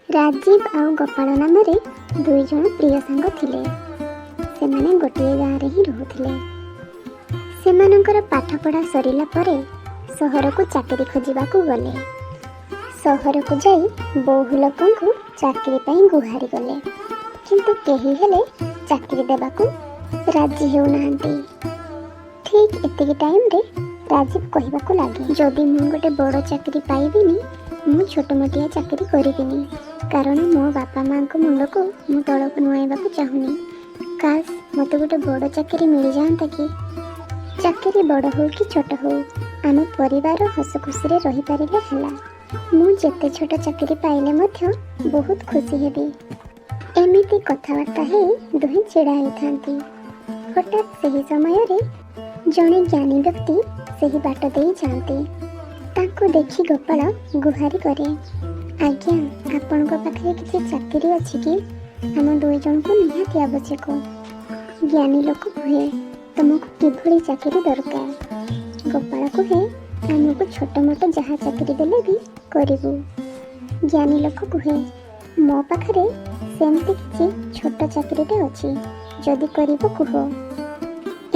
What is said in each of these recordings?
राजीव आउ गोपाल नाम दुई जन प्रिय सांग थिले। सेमाने गोटे गाँव ही रोहुथिले। सेमानंकर पाठपढ़ा सरिला परे सहर को चाकरी खोजिबाकू गले। सहर को जाई बहु लोकंकु चाकरी पाई गुहारी गले, किंतु केही हेले चाकरी देबाकू राजी हेउनाहांती। ठीक एतिकी टाइम रे राजीव कहिबाकू लागे, जदि मु गोटे बड़ चाकरी पाइबिनी मु छोट मोटिया चाकरी करिबिनी, कारण मो बापा माँ को मुंड को मु तलक नुआइबाकू चाहुनी। काश मते गोटे बड़ चाकरी मिल जाता कि। चाकरी बड़ हो कि छोट हो, आम परिवार हस खुशी रे रही पारिले हला। मु जेते छोट चाकरी पाइले मध्य बहुत खुशी हेबी। एमिति कथावार्ता हे दुहे छेड़ा होइथांती। हठात सही समय रे जणे ज्ञानी व्यक्ति सही बाट देई जाती। ताको देखी गोपाल गुहारी करे, आज्ञा आपणक पाखे किसी चाकरी अच्छी कि? आम दुई जन को निहाती आवश्यक। ज्ञानी लोक कहे तुमको किभली चाकरी दरकार। गोपाल कहे आमको छोट मोट जहाँ चाकरी देले भी करिबू। ज्ञानी लोक कहे मो पाखरे सेमती किसी छोट चाकरीटे अच्छी, जदि करिबो कुह।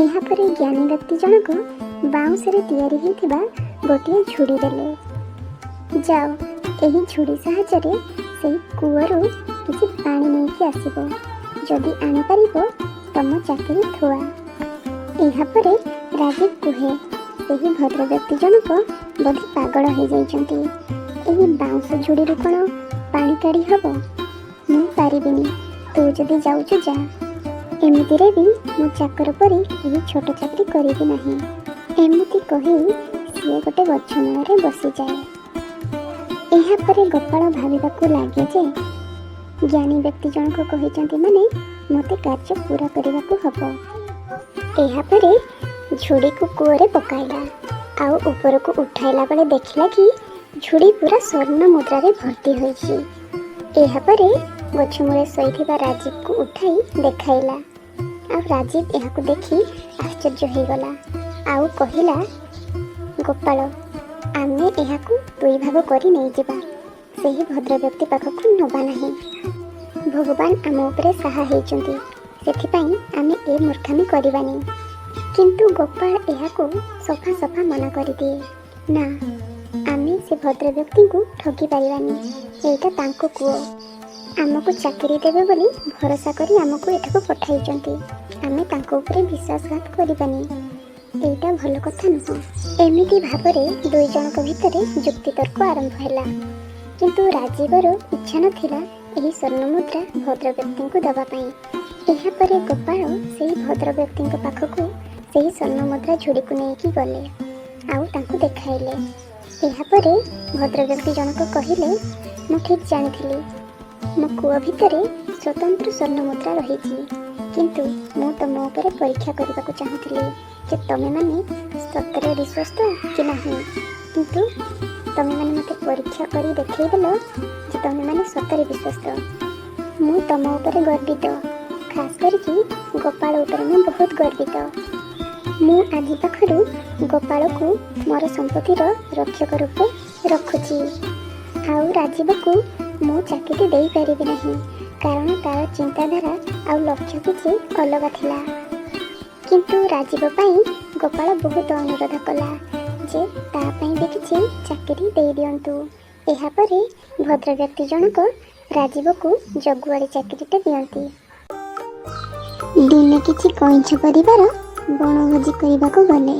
एहा परे ज्ञानी व्यक्ति जनक बाउंसरे तैयारी होइथिबा गोटे झुड़ी देले। जाओ एही झुड़ी साहाय्य से कूअरू किसी पानी नहीं आसब, जदि आनी पारिबो तम चाकरी थुआ। एहा परे राजीव कहे सेही भद्र व्यक्ति जनक बोधे पागल हो जाइछंती। एही बाउंस झुड़ी रू कोन पानी काढ़ी हबो? मु पारिबिनी, तू जदि जाउछु जा। एमितिरे भी मु चाकर परी एही छोट चाकरी करिबि नाही। एमिति कही सी गोटे गछ मूल बसी जाए। एहा परे गोपाल भाविबाकू लागे जे ज्ञानी व्यक्ति जनक कहिचंती माने मते कार्य पूरा करिबाकू हबो। एहा परे झुड़ी को कूअरे पकाइला आउ ऊपर को उठाइला बेले देखिला कि झुड़ी पूरा स्वर्ण मुद्रा रे भर्ती होइछि। एहा परे गछ मूले सोइथिबा राजीव को उठाई देखाइला। आ राजीव एहाकू देखि आश्चर्य हो गला आउ कहिला, गोपाल आमे एहाकू दुई भाग करी नहीं जिबा, सेही भद्र व्यक्ति पाखकू नबा नाही। भगवान आम उपरे साहा हेइचंती, सेथिपाई आमे ए मूर्खामी करिबानी। किंतु गोपाल एहाकू सफा सफा मना करि दिए, ना आमे से भद्र व्यक्ति को ठगी पारिबानी। एटा तांको कुओ, आमको चाकरी देबे बोली भरोसा करी आमको एठाकू पठाइचंती। आमे तांको उपरे विश्वासघात करिबानी, एटा भल कथा नुह। एमिति भाबरे दुई जनक भितरे जुक्ति तर्क आरंभ हैला, किंतु राजीवर इच्छा नथिला एही स्वर्ण मुद्रा भद्र व्यक्ति को दबा पाई। एहा परे गोपाल सेही भद्र व्यक्ति पाखकू सेही स्वर्ण मुद्रा झुड़ी को नेकी गले आउ तांको देखाइले। एहा परे भद्र व्यक्ति जनक कहिले, मु ठीक जानिथिली मो कूआ भितरे स्वतंत्र स्वर्ण मुद्रा रहिछि, किंतु मु तम उपरे परीक्षा करबाकू चाहुथिली जे तमे माने सतरे विश्वस्त कि नाही। किंतु तमे माने मते परीक्षा करी देखै देलो जे तमे माने सतरे विश्वस्त। मु तम उपरे गर्वित, खास करके गोपाल उपरे मु बहुत गर्वित। मु आजि पाखरु गोपाल को मोर संपत्तिर रक्षक रूपे रखुची। आउ राजीव को मु चाकरी देई पारिबि नाही, कारण तार चिंताधारा आउ लक्ष्य किछि अलग थिला। किंतु राजीव पाई गोपाल बहुत अनुरोध कला जे ता पाई भी किछि चाकरी दे दियंतु। एहा परे भद्र व्यक्ति जनक राजीव को जगुआड़ी चाकरीटे दियंती। दिने किछि कइछ परिवार बनभोजी करबाकू गले।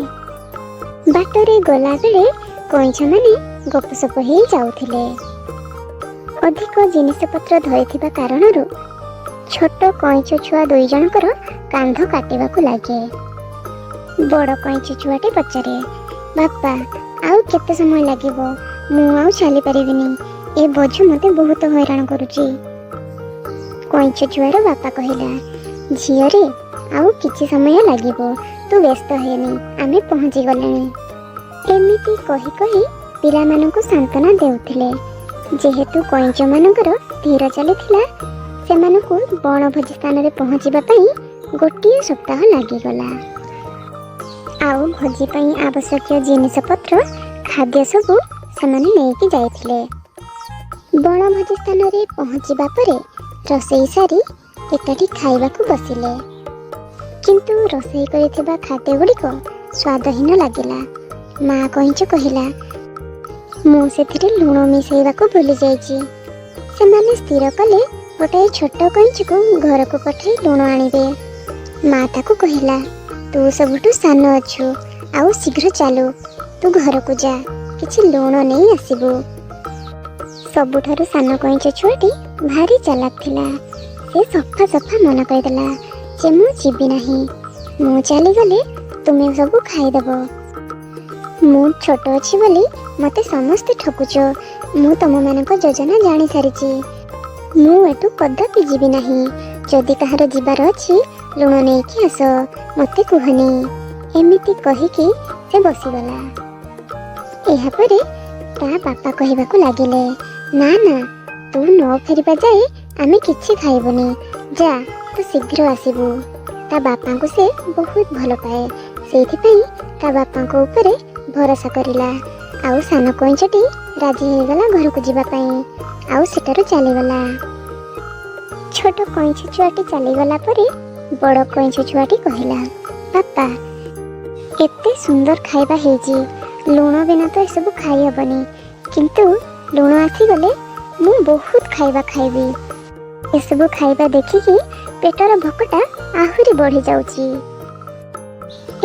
बाटरे गला बेले कइछ माने गपसप हे जाउथिले। अधिक जिनिस पत्र धरिथिबा कारणरू छोट कइछ छुआ दुई जनकर कांध काटिबाकू लागे। बड़ कइछ छुआटे पचारे, बापा आउ केते समय लागिबो? मु आउ चली परिबिनी, ए बोझ मते बहुत हैरान करूची। कइछ छुआर बापा कहिला, झियो रे आउ किछि समय लागिबो, तू व्यस्त हेनी, आमे पहुंची गलेनी। एमिति कहि कहि पिला मानकु सांत्वना देउथिले। जेहेतु कइछ मानकर धीर चलीथिला, सेमानकु बनभोजी स्थान रे पहुंचीबा पई गोटिए सप्ताह लागिगला। आउ भोजी पई आवश्यक जिनिस पत्र खाद्य सबु सेमाने नेकी जाइथिले। ବଣଭୋଜି ସ୍ଥାନରେ ପହଞ୍ଚିବା ପରେ ରୋଷେଇ ସାରି ଏକାଠି ଖାଇବାକୁ ବସିଲେ। କିନ୍ତୁ ରୋଷେଇ କରିଥିବା ଖାଦ୍ୟ ଗୁଡ଼ିକ ସ୍ୱାଦହୀନ ଲାଗିଲା। ମା କଇଁଛ କହିଲା, ମୁଁ ସେଥିରେ ଲୁଣ ମିଶାଇବାକୁ ଭୁଲି ଯାଇଛି। ସେମାନେ ସ୍ଥିର କଲେ ଗୋଟାଏ ଛୋଟ କଇଁଛକୁ ଘରକୁ ପଠାଇ ଲୁଣ ଆଣିବେ। ମା ତାକୁ କହିଲା, ତୁ ସବୁଠୁ ସାନ ଅଛୁ, ଆଉ ଶୀଘ୍ର ଚାଲୁ, ତୁ ଘରକୁ ଯା, କିଛି ଲୁଣ ନେଇ ଆସିବୁ। ସବୁଠାରୁ ସାନ କଇଁଛ ଛୁଆଟି ଭାରି ଚାଲାକ ଥିଲା। ସେ ସଫା ସଫା ମନା କରିଦେଲା ଯେ ମୁଁ ଯିବି ନାହିଁ, ମୁଁ ଚାଲିଗଲେ ତୁମେ ସବୁ ଖାଇଦେବ। ମୁଁ ଛୋଟ ଅଛି ବୋଲି ମୋତେ ସମସ୍ତେ ଠକୁଛ। ମୁଁ ତୁମମାନଙ୍କ ଯୋଜନା ଜାଣିସାରିଛି। ମୁଁ ଏଠୁ କଦାପି ଯିବି ନାହିଁ। ଯଦି କାହାର ଯିବାର ଅଛି ଲୁଣ ନେଇକି ଆସ, ମୋତେ କୁହନି। ଏମିତି କହିକି ସେ ବସିଗଲା। ଏହାପରେ ତା ବାପା କହିବାକୁ ଲାଗିଲେ, ନା ନା, ତୁ ନ ଫେରିବା ଯାଏ ଆମେ କିଛି ଖାଇବୁନି, ଯା, ତୁ ଶୀଘ୍ର ଆସିବୁ। ତା ବାପାଙ୍କୁ ସେ ବହୁତ ଭଲ ପାଏ, ସେଇଥିପାଇଁ ତା ବାପାଙ୍କ ଉପରେ ଭରସା କରିଲା। ଆଉ ସାନ କଇଁଛଟି ରାଜି ହେଇଗଲା ଘରକୁ ଯିବା ପାଇଁ, ଆଉ ସେଠାରୁ ଚାଲିଗଲା। ଛୋଟ କଇଁଛ ଛୁଆଟି ଚାଲିଗଲା ପରେ ବଡ଼ କଇଁଛ ଛୁଆଟି କହିଲା, ବାପା, ଏତେ ସୁନ୍ଦର ଖାଇବା ହେଇଛି, ଲୁଣ ବିନା ତ ଏସବୁ ଖାଇହେବନି, କିନ୍ତୁ ଲୁଣ ଆସିଗଲେ ମୁଁ ବହୁତ ଖାଇବା ଖାଇବି। ଏସବୁ ଖାଇବା ଦେଖିକି ପେଟର ଭୋକଟା ଆହୁରି ବଢ଼ି ଯାଉଛି।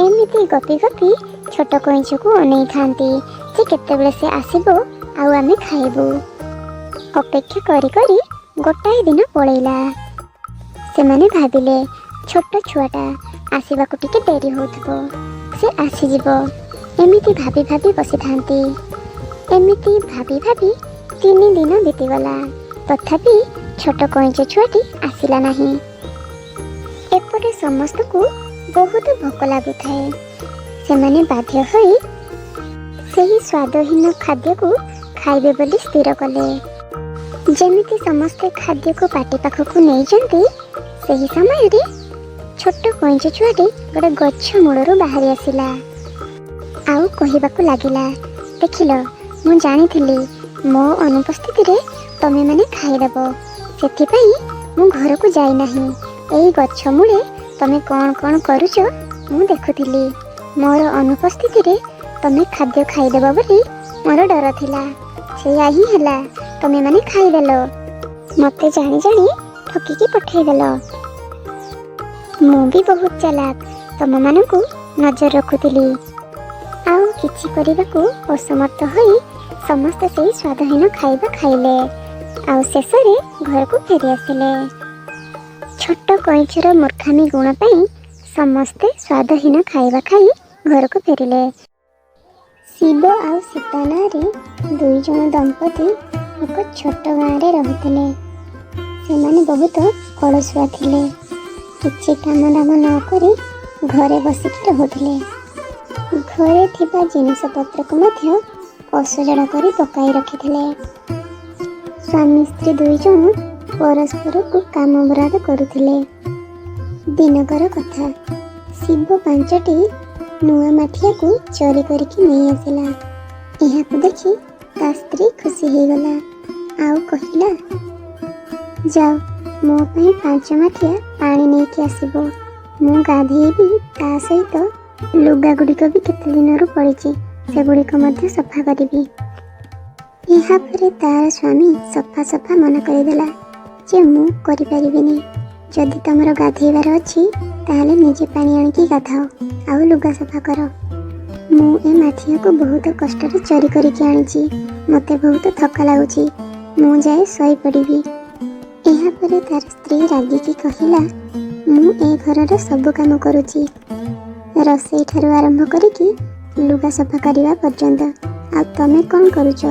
ଏମିତି ଗପି ଗପି ଛୋଟ କଇଁଛକୁ ଅନେଇଥାନ୍ତି ଯେ କେତେବେଳେ ସେ ଆସିବ ଆଉ ଆମେ ଖାଇବୁ। ଅପେକ୍ଷା କରି କରି ଗୋଟାଏ ଦିନ ପଳେଇଲା। ସେମାନେ ଭାବିଲେ, ଛୋଟ ଛୁଆଟା, ଆସିବାକୁ ଟିକେ ଡେରି ହେଉଥିବ, ସେ ଆସିଯିବ। ଏମିତି ଭାବି ଭାବି ବସିଥାନ୍ତି। ଏମିତି ଭାବି ଭାବି 3 ଦିନ ବିତିଗଲା, ତଥାପି ଛୋଟ କଇଁଛ ଛୁଆଟି ଆସିଲା ନାହିଁ। ଏପଟେ ସମସ୍ତଙ୍କୁ ବହୁତ ଭୋକ ଲାଗୁଥାଏ। ସେମାନେ ବାଧ୍ୟ ହୋଇ ସେହି ସ୍ୱାଦହୀନ ଖାଦ୍ୟକୁ ଖାଇବେ ବୋଲି ସ୍ଥିର କଲେ। ଯେମିତି ସମସ୍ତେ ଖାଦ୍ୟକୁ ପାଟି ପାଖକୁ ନେଇଛନ୍ତି, ସେହି ସମୟରେ ଛୋଟ କଇଁଛ ଛୁଆଟି ଗୋଟେ ଗଛ ମୂଳରୁ ବାହାରି ଆସିଲା। ଆଉ କହିବାକୁ ଲାଗିଲା, ଦେଖିଲ, ମୁଁ ଜାଣିଥିଲି ମୋ ଅନୁପସ୍ଥିତିରେ ତମେମାନେ ଖାଇଦେବ, ସେଥିପାଇଁ ମୁଁ ଘରକୁ ଯାଇନାହିଁ। ଏଇ ଗଛ ମୂଳେ ତମେ କ'ଣ କ'ଣ କରୁଛ ମୁଁ ଦେଖୁଥିଲି। ମୋର ଅନୁପସ୍ଥିତିରେ ତମେ ଖାଦ୍ୟ ଖାଇଦେବ ବୋଲି ମୋର ଡର ଥିଲା। ସେଇଆ ହିଁ ହେଲା, ତମେମାନେ ଖାଇଦେଲ। ମୋତେ ଜାଣି ଜାଣି ଠକିକି ପଠେଇଦେଲ। ମୁଁ ବି ବହୁତ ଚାଲାକ, ତମମାନଙ୍କୁ ନଜର ରଖୁଥିଲି। ଆଉ କିଛି କରିବାକୁ ଅସମର୍ଥ ହୋଇ ସମସ୍ତେ ସେଇ ସ୍ୱାଦହୀନ ଖାଇବା ଖାଇଲେ, ଆଉ ଶେଷରେ ଘରକୁ ଫେରି ଆସିଲେ। ଛୋଟ କଇଁଛର ମୂର୍ଖାମୀ ଗୁଣ ପାଇଁ ସମସ୍ତେ ସ୍ୱାଦହୀନ ଖାଇବା ଖାଇ ଘରକୁ ଫେରିଲେ। ଶିବ ଆଉ ସୀତା ନାଁରେ 2 ଜଣ ଦମ୍ପତି ଏକ ଛୋଟ ଗାଁରେ ରହୁଥିଲେ। ସେମାନେ ବହୁତ ଅଳସୁଆ ଥିଲେ। କିଛି କାମ ଦାମ ନ କରି ଘରେ ବସିକି ରହୁଥିଲେ। ଘରେ ଥିବା ଜିନିଷପତ୍ରକୁ ମଧ୍ୟ ଅସଜଡ଼ା କରି ପକାଇ ରଖିଥିଲେ। ସ୍ୱାମୀ ସ୍ତ୍ରୀ 2 ଜଣ ପରସ୍ପରକୁ କାମ ବରାଦ କରୁଥିଲେ। ଦିନକର କଥା, ଶିବ 5ଟି ନୂଆ ମାଠିଆକୁ ଚୋରି କରିକି ନେଇ ଆସିଲା। ଏହାକୁ ଦେଖି ତା ସ୍ତ୍ରୀ ଖୁସି ହେଇଗଲା, ଆଉ କହିଲା, ଯାଅ, ମୋ ପାଇଁ 5 ମାଠିଆ ପାଣି ନେଇକି ଆସିବ। ମୁଁ ଗାଧେଇବି, ତା ସହିତ ଲୁଗା ଗୁଡ଼ିକ ବି କେତେ ଦିନରୁ ପଡ଼ିଛି, ସେଗୁଡ଼ିକ ମଧ୍ୟ ସଫା କରିବି। ଏହାପରେ ତାର ସ୍ୱାମୀ ସଫା ସଫା ମନା କରିଦେଲା ଯେ ମୁଁ କରିପାରିବିନି। ଯଦି ତମର ଗାଧେଇବାର ଅଛି ତାହେଲେ ନିଜେ ପାଣି ଆଣିକି ଗାଧାଅ, ଆଉ ଲୁଗା ସଫା କର। ମୁଁ ଏ ମାଠିଆକୁ ବହୁତ କଷ୍ଟରେ ଚୋରି କରିକି ଆଣିଛି। ମୋତେ ବହୁତ ଥକା ଲାଗୁଛି, ମୁଁ ଯାଏ ଶୋଇପଡ଼ିବି। ଏହାପରେ ତାର ସ୍ତ୍ରୀ ରାଗିକି କହିଲା, ମୁଁ ଏ ଘରର ସବୁ କାମ କରୁଛି, ରୋଷେଇ ଠାରୁ ଆରମ୍ଭ କରିକି ଲୁଗା ସଫା କରିବା ପର୍ଯ୍ୟନ୍ତ, ଆଉ ତମେ କ'ଣ କରୁଛ?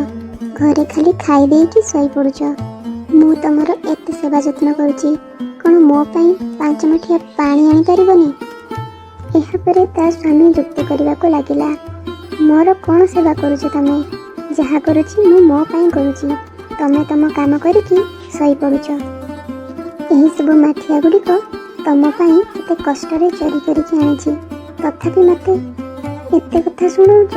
ଘରେ ଖାଲି ଖାଇ ଦେଇକି ଶୋଇପଡ଼ୁଛ। ମୁଁ ତମର ଏତେ ସେବା ଯତ୍ନ କରୁଛି, କ'ଣ ମୋ ପାଇଁ 5 ମାଠିଆ ପାଣି ଆଣିପାରିବନି? ଏହାପରେ ତା ସ୍ୱାମୀ ଯୁକ୍ତି କରିବାକୁ ଲାଗିଲା, ମୋର କ'ଣ ସେବା କରୁଛ ତମେ? ଯାହା କରୁଛି ମୁଁ ମୋ ପାଇଁ କରୁଛି, ତମେ ତମ କାମ କରିକି ଶୋଇପଡ଼ୁଛ। ଏହିସବୁ ମାଠିଆ ଗୁଡ଼ିକ ତମ ପାଇଁ ଏତେ କଷ୍ଟରେ ଚୋରି କରିକି ଆଣିଛି, ତଥାପି ମୋତେ ଏତେ କଥା ଶୁଣାଉଛ?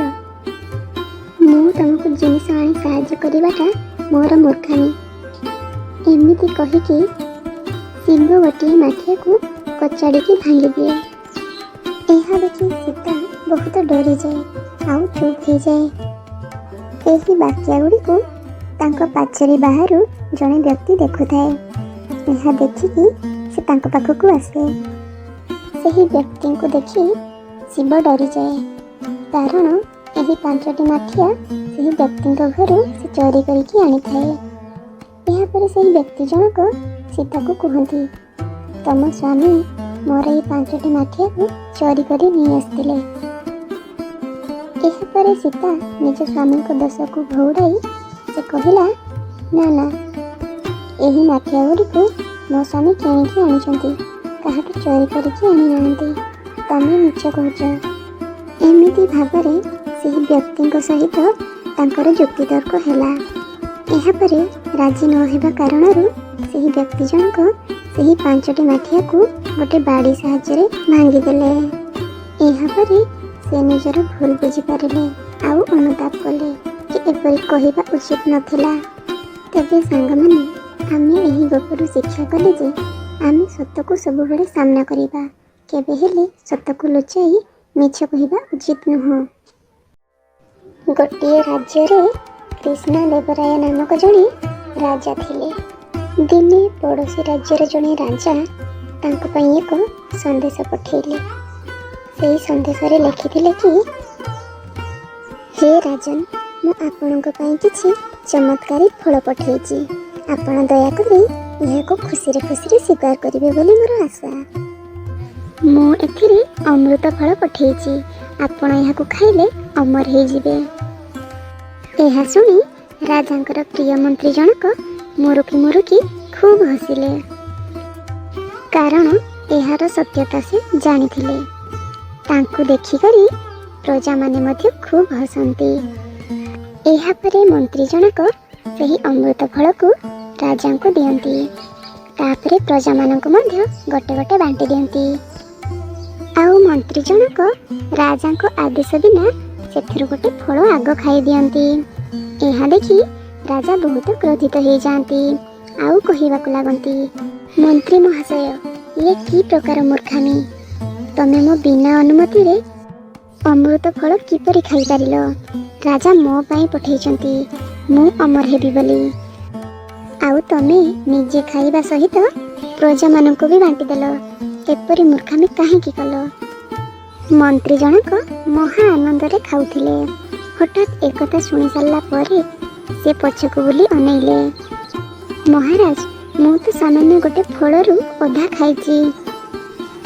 ମୁଁ ତମକୁ ଜିନିଷ ଆଣି ସାହାଯ୍ୟ କରିବାଟା ମୋର ମୂର୍ଖାମୀ। ଏମିତି କହିକି ଶିବ ଗୋଟିଏ ମାଠିଆକୁ କଚାଡ଼ିକି ଭାଙ୍ଗିଦିଏ। ଏହା ଦେଖି ସୀତା ବହୁତ ଡରିଯାଏ ଆଉ ଚୁପ୍ ହେଇଯାଏ। ଏହି ବାକ୍ୟ ଗୁଡ଼ିକୁ ତାଙ୍କ ପାଚେରୀ ବାହାରୁ ଜଣେ ବ୍ୟକ୍ତି ଦେଖୁଥାଏ। ଏହା ଦେଖିକି ସେ ତାଙ୍କ ପାଖକୁ ଆସେ। ସେହି ବ୍ୟକ୍ତିଙ୍କୁ ଦେଖି ଶିବ ଡରିଯାଏ, କାରଣ ଏହି 5ଟି ମାଠିଆ ସେହି ବ୍ୟକ୍ତିଙ୍କ ଘରୁ ସେ ଚୋରି କରିକି ଆଣିଥାଏ। ଏହାପରେ ସେହି ବ୍ୟକ୍ତି ଜଣକ ସୀତାକୁ କୁହନ୍ତି, ତମ ସ୍ୱାମୀ ମୋର ଏହି 5ଟି ମାଠିଆକୁ ଚୋରି କରି ନେଇ ଆସିଥିଲେ। ଏହାପରେ ସୀତା ନିଜ ସ୍ୱାମୀଙ୍କ ଦୋଷକୁ ଘୋଡ଼ାଇ ସେ କହିଲା, ନା ନା, ଏହି ମାଠିଆ ଗୁଡ଼ିକୁ ମୋ ସ୍ୱାମୀ କିଣିକି ଆଣିଛନ୍ତି, କାହାଠୁ ଚୋରି କରିକି ଆଣିନାହାନ୍ତି। ତମେ ମିଛ କହୁଛ। ଏମିତି ଭାବରେ ସେହି ବ୍ୟକ୍ତିଙ୍କ ସହିତ ତାଙ୍କର ଯୁକ୍ତିତର୍କ ହେଲା। ଏହାପରେ ରାଜି ନ ହେବା କାରଣରୁ ସେହି ବ୍ୟକ୍ତି ଜଣକ ସେହି 5ଟି ମାଠିଆକୁ ଗୋଟେ ବାଡ଼ି ସାହାଯ୍ୟରେ ଭାଙ୍ଗିଦେଲେ। ଏହାପରେ ସେ ନିଜର ଭୁଲ ବୁଝିପାରିଲେ ଆଉ ଅନୁତାପ କଲେ କି ଏପରି କହିବା ଉଚିତ ନଥିଲା। ତେବେ ସାଙ୍ଗମାନେ, ଆମେ ଏହି ଗପରୁ ଶିକ୍ଷା କଲେ ଯେ ଆମେ ସତକୁ ସବୁବେଳେ ସାମ୍ନା କରିବା, କେବେ ହେଲେ ସତକୁ ଲୁଚାଇ ମିଛ କହିବା ଉଚିତ ନୁହଁ। ଗୋଟିଏ ରାଜ୍ୟରେ କୃଷ୍ଣଦେବରାୟ ନାମକ ଜଣେ ରାଜା ଥିଲେ। ଦିନେ ପଡ଼ୋଶୀ ରାଜ୍ୟର ଜଣେ ରାଜା ତାଙ୍କ ପାଇଁ ଏକ ସନ୍ଦେଶ ପଠାଇଲେ। ସେହି ସନ୍ଦେଶରେ ଲେଖିଥିଲେ କି, ହେ ରାଜନ, ମୁଁ ଆପଣଙ୍କ ପାଇଁ କିଛି ଚମତ୍କାରୀ ଫଳ ପଠାଇଛି। ଆପଣ ଦୟାକରି ଏହାକୁ ଖୁସିରେ ଖୁସିରେ ସ୍ୱୀକାର କରିବେ ବୋଲି ମୋର ଆଶା। ମୁଁ ଏଥିରେ ଅମୃତ ଫଳ ପଠାଇଛି। ଆପଣ ଏହାକୁ ଖାଇଲେ ଅମର ହେଇଯିବେ। ଏହା ଶୁଣି ରାଜାଙ୍କର ପ୍ରିୟ ମନ୍ତ୍ରୀ ଜଣକ ମୁରୁକି ମୁରୁକି ଖୁବ୍ ହସିଲେ, କାରଣ ଏହାର ସତ୍ୟତା ସେ ଜାଣିଥିଲେ। ତାଙ୍କୁ ଦେଖିକରି ପ୍ରଜାମାନେ ମଧ୍ୟ ଖୁବ୍ ହସନ୍ତି। ଏହାପରେ ମନ୍ତ୍ରୀ ଜଣକ ସେହି ଅମୃତ ଫଳକୁ ରାଜାଙ୍କୁ ଦିଅନ୍ତି। ତାପରେ ପ୍ରଜାମାନଙ୍କୁ ମଧ୍ୟ ଗୋଟେ ଗୋଟେ ବାଣ୍ଟି ଦିଅନ୍ତି। ଆଉ ମନ୍ତ୍ରୀ ଜଣକ ରାଜାଙ୍କ ଆଦେଶ ବିନା ସେଥିରୁ ଗୋଟେ ଫଳ ଆଗ ଖାଇଦିଅନ୍ତି। ଏହା ଦେଖି ରାଜା ବହୁତ କ୍ରୋଧିତ ହେଇଯାଆନ୍ତି ଆଉ କହିବାକୁ ଲାଗନ୍ତି, ମନ୍ତ୍ରୀ ମହାଶୟ, ଇଏ କି ପ୍ରକାର ମୂର୍ଖାମୀ! ତମେ ମୋ ବିନା ଅନୁମତିରେ ଅମୃତ ଫଳ କିପରି ଖାଇପାରିଲ? ରାଜା ମୋ ପାଇଁ ପଠାଇଛନ୍ତି, ମୁଁ ଅମର ହେବି ବୋଲି। ଆଉ ତମେ ନିଜେ ଖାଇବା ସହିତ ପ୍ରଜାମାନଙ୍କୁ ବି ବାଣ୍ଟିଦେଲ। ଏପରି ମୂର୍ଖାମୀ କାହିଁକି କଲ? ମନ୍ତ୍ରୀ ଜଣକ ମହା ଆନନ୍ଦରେ ଖାଉଥିଲେ। ହଠାତ୍ ଏକଥା ଶୁଣି ସାରିଲା ପରେ ସେ ପଛକୁ ବୁଲି ଅନେଇଲେ। ମହାରାଜ, ମୁଁ ତ ସାମାନ୍ୟ ଗୋଟେ ଫଳରୁ ଅଧା ଖାଇଛି।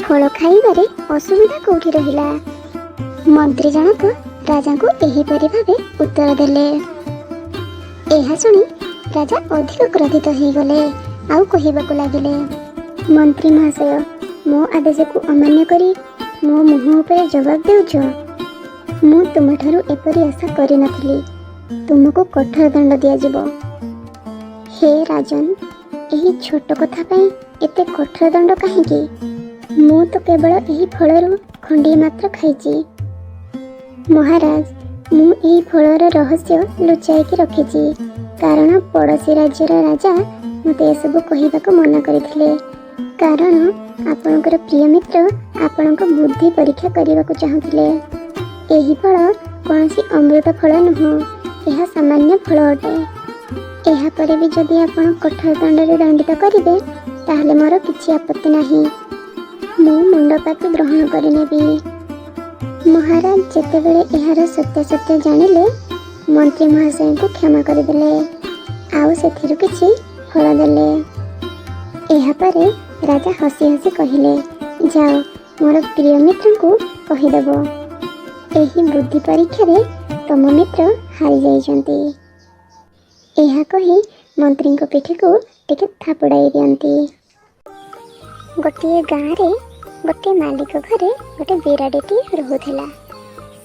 ଫଳ ଖାଇବାରେ ଅସୁବିଧା କେଉଁଠି ରହିଲା? ମନ୍ତ୍ରୀ ଜଣକ ରାଜାଙ୍କୁ ଏହିପରି ଭାବେ ଉତ୍ତର ଦେଲେ। ଏହା ଶୁଣି ରାଜା ଅଧିକ କ୍ରୋଧିତ ହେଇଗଲେ ଆଉ କହିବାକୁ ଲାଗିଲେ, ମନ୍ତ୍ରୀ ମହାଶୟ, ମୋ ଆଦେଶକୁ ଅମାନ୍ୟ କରି ମୋ ମୁହଁ ଉପରେ ଜବାବ ଦେଉଛ? ମୁଁ ତୁମଠାରୁ ଏପରି ଆଶା କରିନଥିଲି। ତୁମକୁ କଠୋର ଦଣ୍ଡ ଦିଆଯିବ। ହେ ରାଜନ, ଏହି ଛୋଟ କଥା ପାଇଁ ଏତେ କଠୋର ଦଣ୍ଡ କାହିଁକି? ମୁଁ ତ କେବଳ ଏହି ଫଳରୁ ଖଣ୍ଡିଏ ମାତ୍ର ଖାଇଛି। ମହାରାଜ, ମୁଁ ଏହି ଫଳର ରହସ୍ୟ ଲୁଚାଇକି ରଖିଛି, କାରଣ ପଡ଼ୋଶୀ ରାଜ୍ୟର ରାଜା ମୋତେ ଏସବୁ କହିବାକୁ ମନା କରିଥିଲେ। କାରଣ ଆପଣଙ୍କର ପ୍ରିୟ ମିତ୍ର ଆପଣଙ୍କ ବୁଦ୍ଧି ପରୀକ୍ଷା କରିବାକୁ ଚାହୁଁଥିଲେ। ଏହି ଫଳ କୌଣସି ଅମୃତ ଫଳ ନୁହଁ, ଏହା ସାମାନ୍ୟ ଫଳ ଅଟେ। ଏହାପରେ ବି ଯଦି ଆପଣ କଠୋର ଦଣ୍ଡରେ ଦଣ୍ଡିତ କରିବେ, ତାହେଲେ ମୋର କିଛି ଆପତ୍ତି ନାହିଁ। ମୁଁ ମୁଣ୍ଡପାତି ଗ୍ରହଣ କରିନେବି। ମହାରାଜ ଯେତେବେଳେ ଏହାର ସତ୍ୟାସତ୍ୟ ଜାଣିଲେ, ମନ୍ତ୍ରୀ ମହାଶୟଙ୍କୁ କ୍ଷମା କରିଦେଲେ ଆଉ ସେଥିରୁ କିଛି ଫଳ ଦେଲେ। ଏହାପରେ ରାଜା ହସି ହସି କହିଲେ, ଯାଅ, ମୋର ପ୍ରିୟ ମିତ୍ରଙ୍କୁ କହିଦେବ, ଏହି ବୁଦ୍ଧି ପରୀକ୍ଷାରେ ତମ ମିତ୍ର ହାରିଯାଇଛନ୍ତି। ଏହା କହି ମନ୍ତ୍ରୀଙ୍କ ପିଠିକୁ ଟିକେ ଥାପୁଡ଼ାଇ ଦିଅନ୍ତି। ଗୋଟିଏ ଗାଁରେ ଗୋଟିଏ ମାଲିକ ଘରେ ଗୋଟେ ବିରାଡ଼ିଟିଏ ରହୁଥିଲା।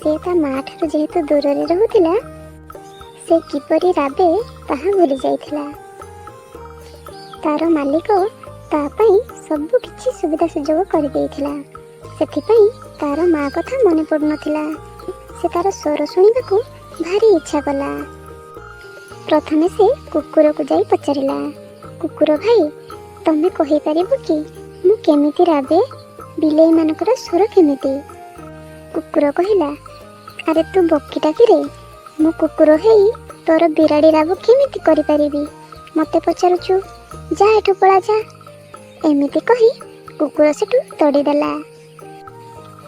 ସେ ତା ମା' ଠାରୁ ଯେହେତୁ ଦୂରରେ ରହୁଥିଲା, ସେ କିପରି ରାବେ ତାହା ଭୁଲି ଯାଇଥିଲା। ତାର ମାଲିକ ତା ପାଇଁ ସବୁ କିଛି ସୁବିଧା ସୁଯୋଗ କରିଦେଇଥିଲା। ସେଥିପାଇଁ ତାର ମା' କଥା ମନେ ପଡ଼ୁନଥିଲା। ସେ ତାର ସ୍ୱର ଶୁଣିବାକୁ ଭାରି ଇଚ୍ଛା କଲା। प्रथमे से कुकुर को जाई पचारिला, कुकुर भाई तमे कहि परिबो कि मु केमिति राबे, बिलेई मानकर स्वर केमिति? कुकुर कहिला, अरे तू बकीटा कि रे, मु कुकुर हेई तोर बिराड़ी राब केमिति करि परिबी? मते पचारुचु, जा एठु पळा जा। एमिति कहि कुकुर सेठु तड़ी देला।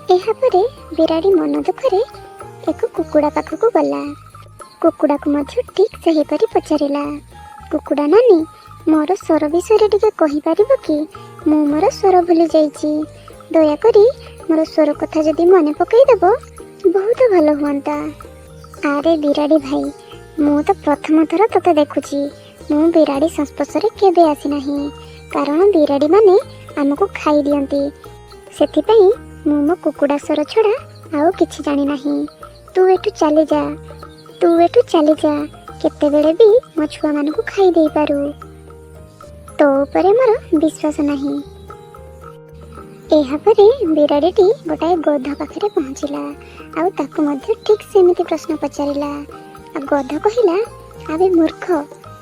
एहा परे बिराड़ी मन दुखरे एक कुकुड़ा पाखकु गला। कुकुड़ा को मध्य ठीक सही परी पचारिला, कुकुड़ा नानी मोर स्वर विषय टिके कहि परिबो कि मु मोर स्वर भूली जाइछि, दयाकरी मोर स्वर कथा जदि मने पकई देबो बहुत भलो हुअंता। अरे बिराड़ी भाई, मु तो प्रथम थर तते देखुछि, मु बिराड़ी संस्पर्शरे केबे आसी नाही, कारण बिराड़ी माने हमको खाई दियंती, सेथिपई मु मो कुकुड़ा स्वर छड़ा आउ किछि जानि नाही। तू एठु चली जा, तू एठु चली जा, केते बेले भी मो छुआ मानकु खाई देई पारू। तो उपरे मोर विश्वास नाही। एहा परे बिराड़ीटी गोटाए गध पाखरे पहुँचिला, आउ ताकु मध्य ठीक सेमिति प्रश्न पचारिला। आ गध कहिला, आबे मूर्ख,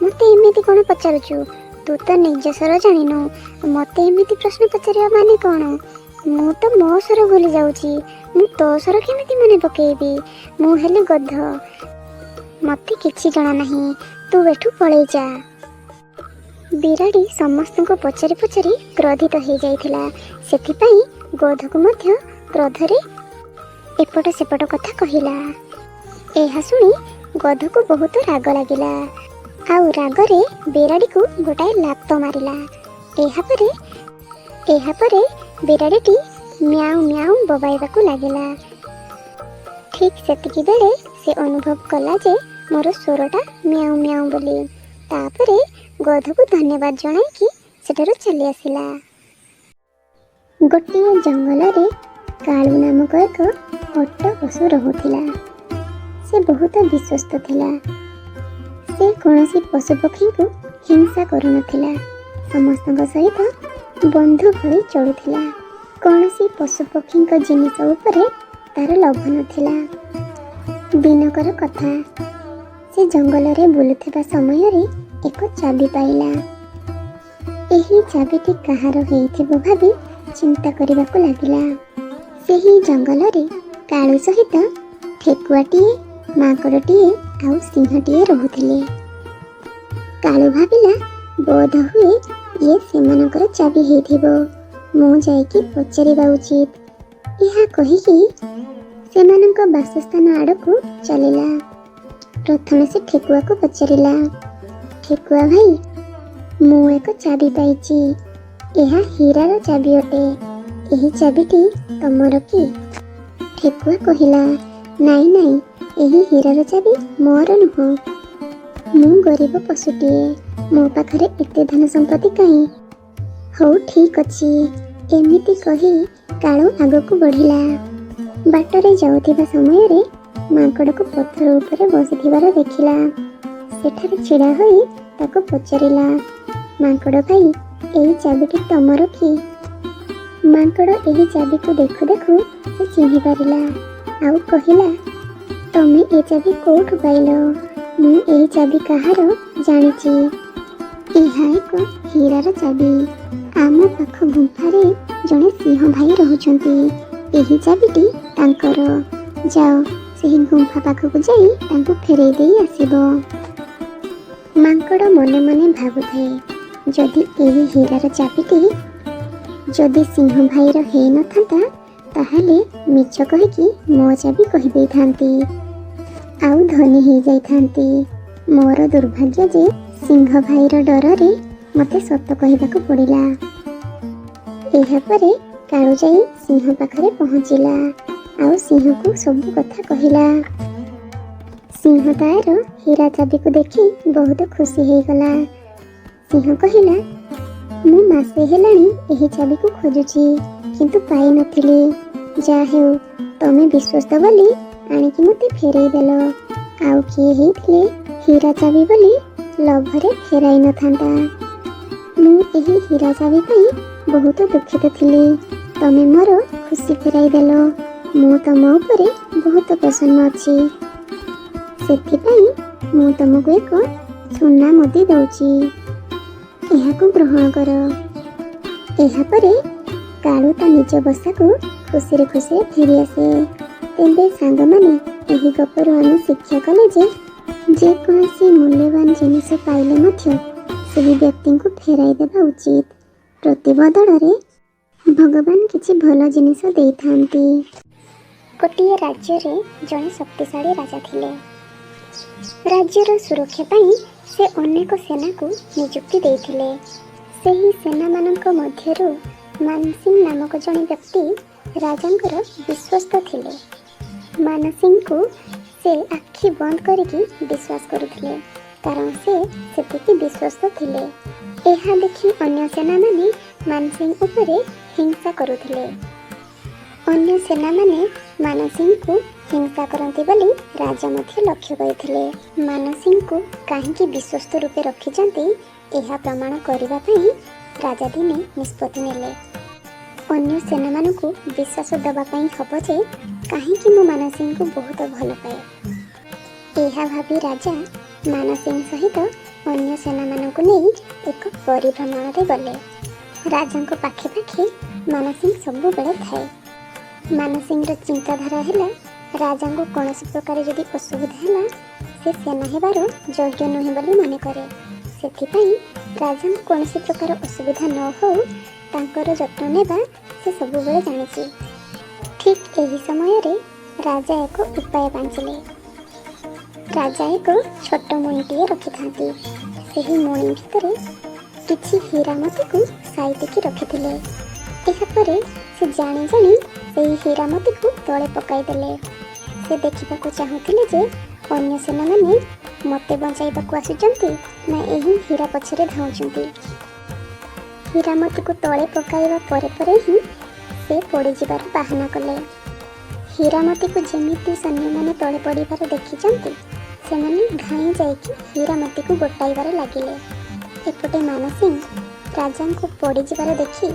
मते एमिति कोन पचारुचु? तू तो निज स्वर जानिनु, मते एमिति प्रश्न पचारिया माने कोन? मु तो मो स्वर भूली जाउची, मु तो स्वर केमिति मने पकेबी? मु हेले गध, मते किछि जणा नाही, तू एठु पळेई जा। बिराड़ी समस्त को पचारि पचारि क्रोधित हो जाइथिला, सेथिपई गध को मध्य क्रोधरे एपट सेपट कथा कहिला। एहा सुनी गध को बहुत राग लागिला, आउ रागरे बिराड़ी को गोटाए लात मारिला। एहा परे बिराड़ीटी म्याऊ म्याऊ बबाइबाकू लागिला। ठीक सेतिकी बेले से अनुभव कला जे मोर स्वरटा म्याऊ म्याऊ बोली। तापरे गध को धन्यवाद जणाई कि सेठारु चली आसिला। गोटिए जंगल रे कालू नामक एक हट्ट पशु रहुथिला। से बहुत विश्वस्त थिला। से कौनसी पशु पक्षी को हिंसा करुनथिला, समस्तଙ୍କ सहित बंधु भଳି चलुथिला। कौनसी पशु पक्षी जिनिस उपरे तार लोभ नथिला। दिनकर कथा, से जंगल रे बुलुथिबा समय रे एक चाबी पाइला। एही चाबिटी कहार हेइथिबो भाबी चिंता करिबाकू लागिला। सेही जंगल रे कालू सहित ठेकुआटीए, माकड़टीए आउ सिंहटीए रहुथिले। कालू भाबिला, बोध हुए ये सेमानकर चाबी हेइथिबो, मु जाइकी पचारिबा उचित। एहा कहिकी सेमानक बासस्थान आड़कू चलिला। प्रथमे से ठेकुआ को पचारिला, ठेकुआ भाई, मु एक चाबी पाइछि, एहा हीरार चाबी अटे, एही चाबिटी तमर कि? ठेकुआ कहिला, नाई नाई, एही हीरार चाबी मोर नुह, मु गरीब पशुटीए, मो पाखरे एते धन संपत्ति काई? हौ ठीक अछि, एमिति कही कालू आगकू बढ़िला। बाटरे जाउथिबा समय रे माकड़ को पत्थर उपरे बसिथिबार देखिला। सेठारे छिड़ा होई ताको पचारिला, माकड़ भाई, एही चाबिटी तमर कि? माकड़ एही चाबी को देखु देखु से चिन्हि पारिला, आउ कहिला, तमे ए चाबी कोठु पाइलो? मु एही चाबी कहार जानिछि, एहा एक हीरार चाबी। आम पाख गुंफारे जणे सिंह भाई रहुछंती, एही चाबिटी तांकर। जाओ सेही गुंफा पाखकु जाई तांकु फेरेई देई आसिबो। माकड़ मने मने भाबुथे, जदि एही हीरार चाबिटी जदि सिंह भाईर हेई नथांता, ताहाले मिछ कहिकी मो चाबी कहि देइथांती, आउ धनी हेई जाइथांती। मोर दुर्भाग्य जे सिंह भाईर डରରେ मते सत कहिबाकू पड़िला। एहा परे कालू जाई सिंह पाखरे पहुँचिला, आउ सिंह को सब कथा कहिला। सिंह तार हीरा चाबी को देखी बहुत खुशी हो गला। सिंह कहिला, मु मासे हेलाणी एही चाबी को खोजुची, किंतु पाई नथिली। जा हेउ, तमे विश्वस्त बोली आनिकी मते फेरेई देलो। आउ किए हेइथिले हीरा चाबी बोली लोभरे फेराई नथांता। मु एही हीरा चाबी पई बहुत दुखित थिली, तमे मोर खुशी फेराई देलो। मु तम उपरे बहुत प्रसन्न अछि। ସେଥିପାଇଁ ମୁଁ ତମକୁ ଏକ ସୁନା ମୁଦି ଦଉଛି, ଏହାକୁ ଗ୍ରହଣ କର। ଏହାପରେ କାଳୁ ତା ନିଜ ବସାକୁ ଖୁସିରେ ଖୁସିରେ ଫେରି ଆସେ। ତେବେ ସାଙ୍ଗମାନେ, ଏହି ଗପରୁ ଆମେ ଶିକ୍ଷା କଲେ ଯେ ଯେକୌଣସି ମୂଲ୍ୟବାନ ଜିନିଷ ପାଇଲେ ମଧ୍ୟ ସେହି ବ୍ୟକ୍ତିଙ୍କୁ ଫେରାଇ ଦେବା ଉଚିତ। ପ୍ରତିବଦଳରେ ଭଗବାନ କିଛି ଭଲ ଜିନିଷ ଦେଇଥାନ୍ତି। ଗୋଟିଏ ରାଜ୍ୟରେ ଜଣେ ଶକ୍ତିଶାଳୀ ରାଜା ଥିଲେ। ରାଜ୍ୟର ସୁରକ୍ଷା ପାଇଁ ସେ ଅନେକ ସେନାକୁ ନିଯୁକ୍ତି ଦେଇଥିଲେ। ସେହି ସେନାମାନଙ୍କ ମଧ୍ୟରୁ ମାନସିଂ ନାମକ ଜଣେ ବ୍ୟକ୍ତି ରାଜାଙ୍କର ବିଶ୍ୱସ୍ତ ଥିଲେ। ମାନସିଂଙ୍କୁ ସେ ଆଖି ବନ୍ଦ କରିକି ବିଶ୍ୱାସ କରୁଥିଲେ, କାରଣ ସେ ସେତିକି ବିଶ୍ୱସ୍ତ ଥିଲେ। ଏହା ଦେଖି ଅନ୍ୟ ସେନାମାନେ ମାନସିଂ ଉପରେ ହିଂସା କରୁଥିଲେ। ଅନ୍ୟ ସେନାମାନେ ମାନସିଂଙ୍କୁ ହିଂସା କରନ୍ତି ବୋଲି ରାଜା ମଧ୍ୟ ଲକ୍ଷ୍ୟ କରିଥିଲେ। ମାନସିଂଙ୍କୁ କାହିଁକି ବିଶ୍ୱସ୍ତ ରୂପେ ରଖିଛନ୍ତି, ଏହା ପ୍ରମାଣ କରିବା ପାଇଁ ରାଜା ଦିନେ ନିଷ୍ପତ୍ତି ନେଲେ। ଅନ୍ୟ ସେନାମାନଙ୍କୁ ବିଶ୍ୱାସ ଦେବା ପାଇଁ ହେବ ଯେ କାହିଁକି ମୁଁ ମାନସିଂଙ୍କୁ ବହୁତ ଭଲ ପାଏ। ଏହା ଭାବି ରାଜା ମାନସିଂ ସହିତ ଅନ୍ୟ ସେନାମାନଙ୍କୁ ନେଇ ଏକ ପରିଭ୍ରମଣରେ ଗଲେ। ରାଜାଙ୍କ ପାଖେ ପାଖେ ମାନସିଂ ସବୁବେଳେ ଥାଏ। ମାନସିଂର ଚିନ୍ତାଧାରା ହେଲା, ରାଜାଙ୍କୁ କୌଣସି ପ୍ରକାର ଯଦି ଅସୁବିଧା ହେଲା, ସେ ସେନା ହେବାର ଯୋଗ୍ୟ ନୁହେଁ ବୋଲି ମନେ କରେ। ସେଥିପାଇଁ ରାଜାଙ୍କୁ କୌଣସି ପ୍ରକାର ଅସୁବିଧା ନ ହେଉ ତାଙ୍କର ଯତ୍ନ ନେବା ସେ ସବୁବେଳେ ଜାଣିଛି। ଠିକ୍ ଏହି ସମୟରେ ରାଜା ଏକ ଉପାୟ ପାଞ୍ଚିଲେ। ରାଜା ଏକ ଛୋଟ ମୁଣିଟିଏ ରଖିଥାନ୍ତି। ସେହି ମୁଣି ଭିତରେ କିଛି ହୀରା ମୋତିକୁ ସାଇତିକି ରଖିଥିଲେ। ଏହାପରେ ସେ ଜାଣି ଜାଣି ସେହି ହୀରା ମୋତିକୁ ତଳେ ପକାଇଦେଲେ। ସେ ଦେଖିବାକୁ ଚାହୁଁଥିଲେ ଯେ ଅନ୍ୟ ସେନାମାନେ ମୋତେ ବଞ୍ଚାଇବାକୁ ଆସୁଛନ୍ତି ନା ଏହି ହୀରା ପଛରେ ଧାଉଁଛନ୍ତି। ହୀରା ମୋତିକୁ ତଳେ ପକାଇବା ପରେ ପରେ ହିଁ ସେ ପଡ଼ିଯିବାର ବାହାନା କଲେ। ହୀରା ମୋତିକୁ ଯେମିତି ସୈନ୍ୟମାନେ ତଳେ ପଡ଼ିବାର ଦେଖିଛନ୍ତି, ସେମାନେ ଧାଇଁ ଯାଇକି ହୀରା ମୋତିକୁ ଗୋଟାଇବାରେ ଲାଗିଲେ। ଏପଟେ ମାନସିଂ ରାଜାଙ୍କୁ ପଡ଼ିଯିବାର ଦେଖି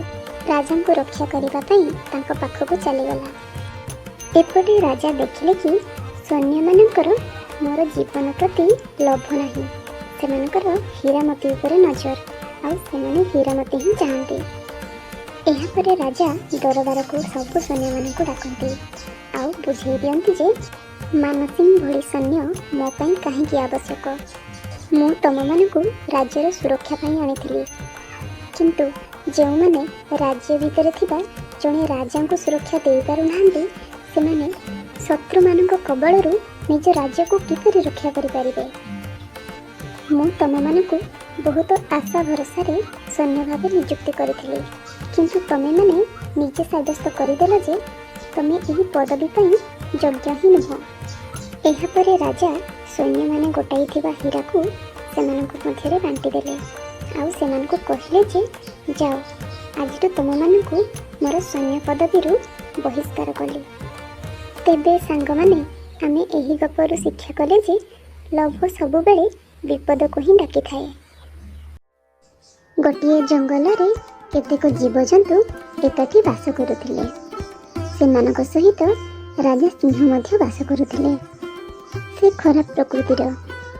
ରାଜାଙ୍କୁ ରକ୍ଷା କରିବା ପାଇଁ ତାଙ୍କ ପାଖକୁ ଚାଲିଗଲା। ଏପଟେ ରାଜା ଦେଖିଲେ କି ସୈନ୍ୟମାନଙ୍କର ମୋର ଜୀବନ ପ୍ରତି ଲୋଭ ନାହିଁ। ସେମାନଙ୍କର ହୀରାମତି ଉପରେ ନଜର, ଆଉ ସେମାନେ ହୀରାମତି ହିଁ ଚାହାନ୍ତି। ଏହାପରେ ରାଜା ଦରବାରକୁ ସବୁ ସୈନ୍ୟମାନଙ୍କୁ ଡାକନ୍ତି ଆଉ ବୁଝେଇ ଦିଅନ୍ତି ଯେ ମାନସିଂ ଭଳି ସୈନ୍ୟ ମୋ ପାଇଁ କାହିଁକି ଆବଶ୍ୟକ। ମୁଁ ତମମାନଙ୍କୁ ରାଜ୍ୟର ସୁରକ୍ଷା ପାଇଁ ଆଣିଥିଲି, କିନ୍ତୁ ଯେଉଁମାନେ ରାଜ୍ୟ ଭିତରେ ଥିବା ଜଣେ ରାଜାଙ୍କୁ ସୁରକ୍ଷା ଦେଇପାରୁନାହାନ୍ତି, ସେମାନେ ଶତ୍ରୁମାନଙ୍କ କବଳରୁ ନିଜ ରାଜ୍ୟକୁ କିପରି ରକ୍ଷା କରିପାରିବେ। ମୁଁ ତମମାନଙ୍କୁ ବହୁତ ଆଶା ଭରସାରେ ସୈନ୍ୟ ଭାବେ ନିଯୁକ୍ତି କରିଥିଲି, କିନ୍ତୁ ତମେମାନେ ନିଜେ ସାବ୍ୟସ୍ତ କରିଦେଲ ଯେ ତମେ ଏହି ପଦବୀ ପାଇଁ ଯୋଗ୍ୟ ହିଁ ନୁହଁ। ଏହାପରେ ରାଜା ସୈନ୍ୟମାନେ ଗୋଟାଇଥିବା ହୀରାକୁ ସେମାନଙ୍କ ମଧ୍ୟରେ ବାଣ୍ଟିଦେଲେ ଆଉ ସେମାନଙ୍କୁ କହିଲେ ଯେ ଯାଅ, ଆଜିଠୁ ତୁମମାନଙ୍କୁ ମୋର ସୈନ୍ୟ ପଦବୀରୁ ବହିଷ୍କାର କଲି। ତେବେ ସାଙ୍ଗମାନେ, ଆମେ ଏହି ଗପରୁ ଶିକ୍ଷା କଲେ ଯେ ଲୋଭ ସବୁବେଳେ ବିପଦକୁ ହିଁ ଡାକିଥାଏ। ଗୋଟିଏ ଜଙ୍ଗଲରେ କେତେକ ଜୀବଜନ୍ତୁ ଏକାଠି ବାସ କରୁଥିଲେ। ସେମାନଙ୍କ ସହିତ ରାଜା ସିଂହ ମଧ୍ୟ ବାସ କରୁଥିଲେ। ସେ ଖରାପ ପ୍ରକୃତିର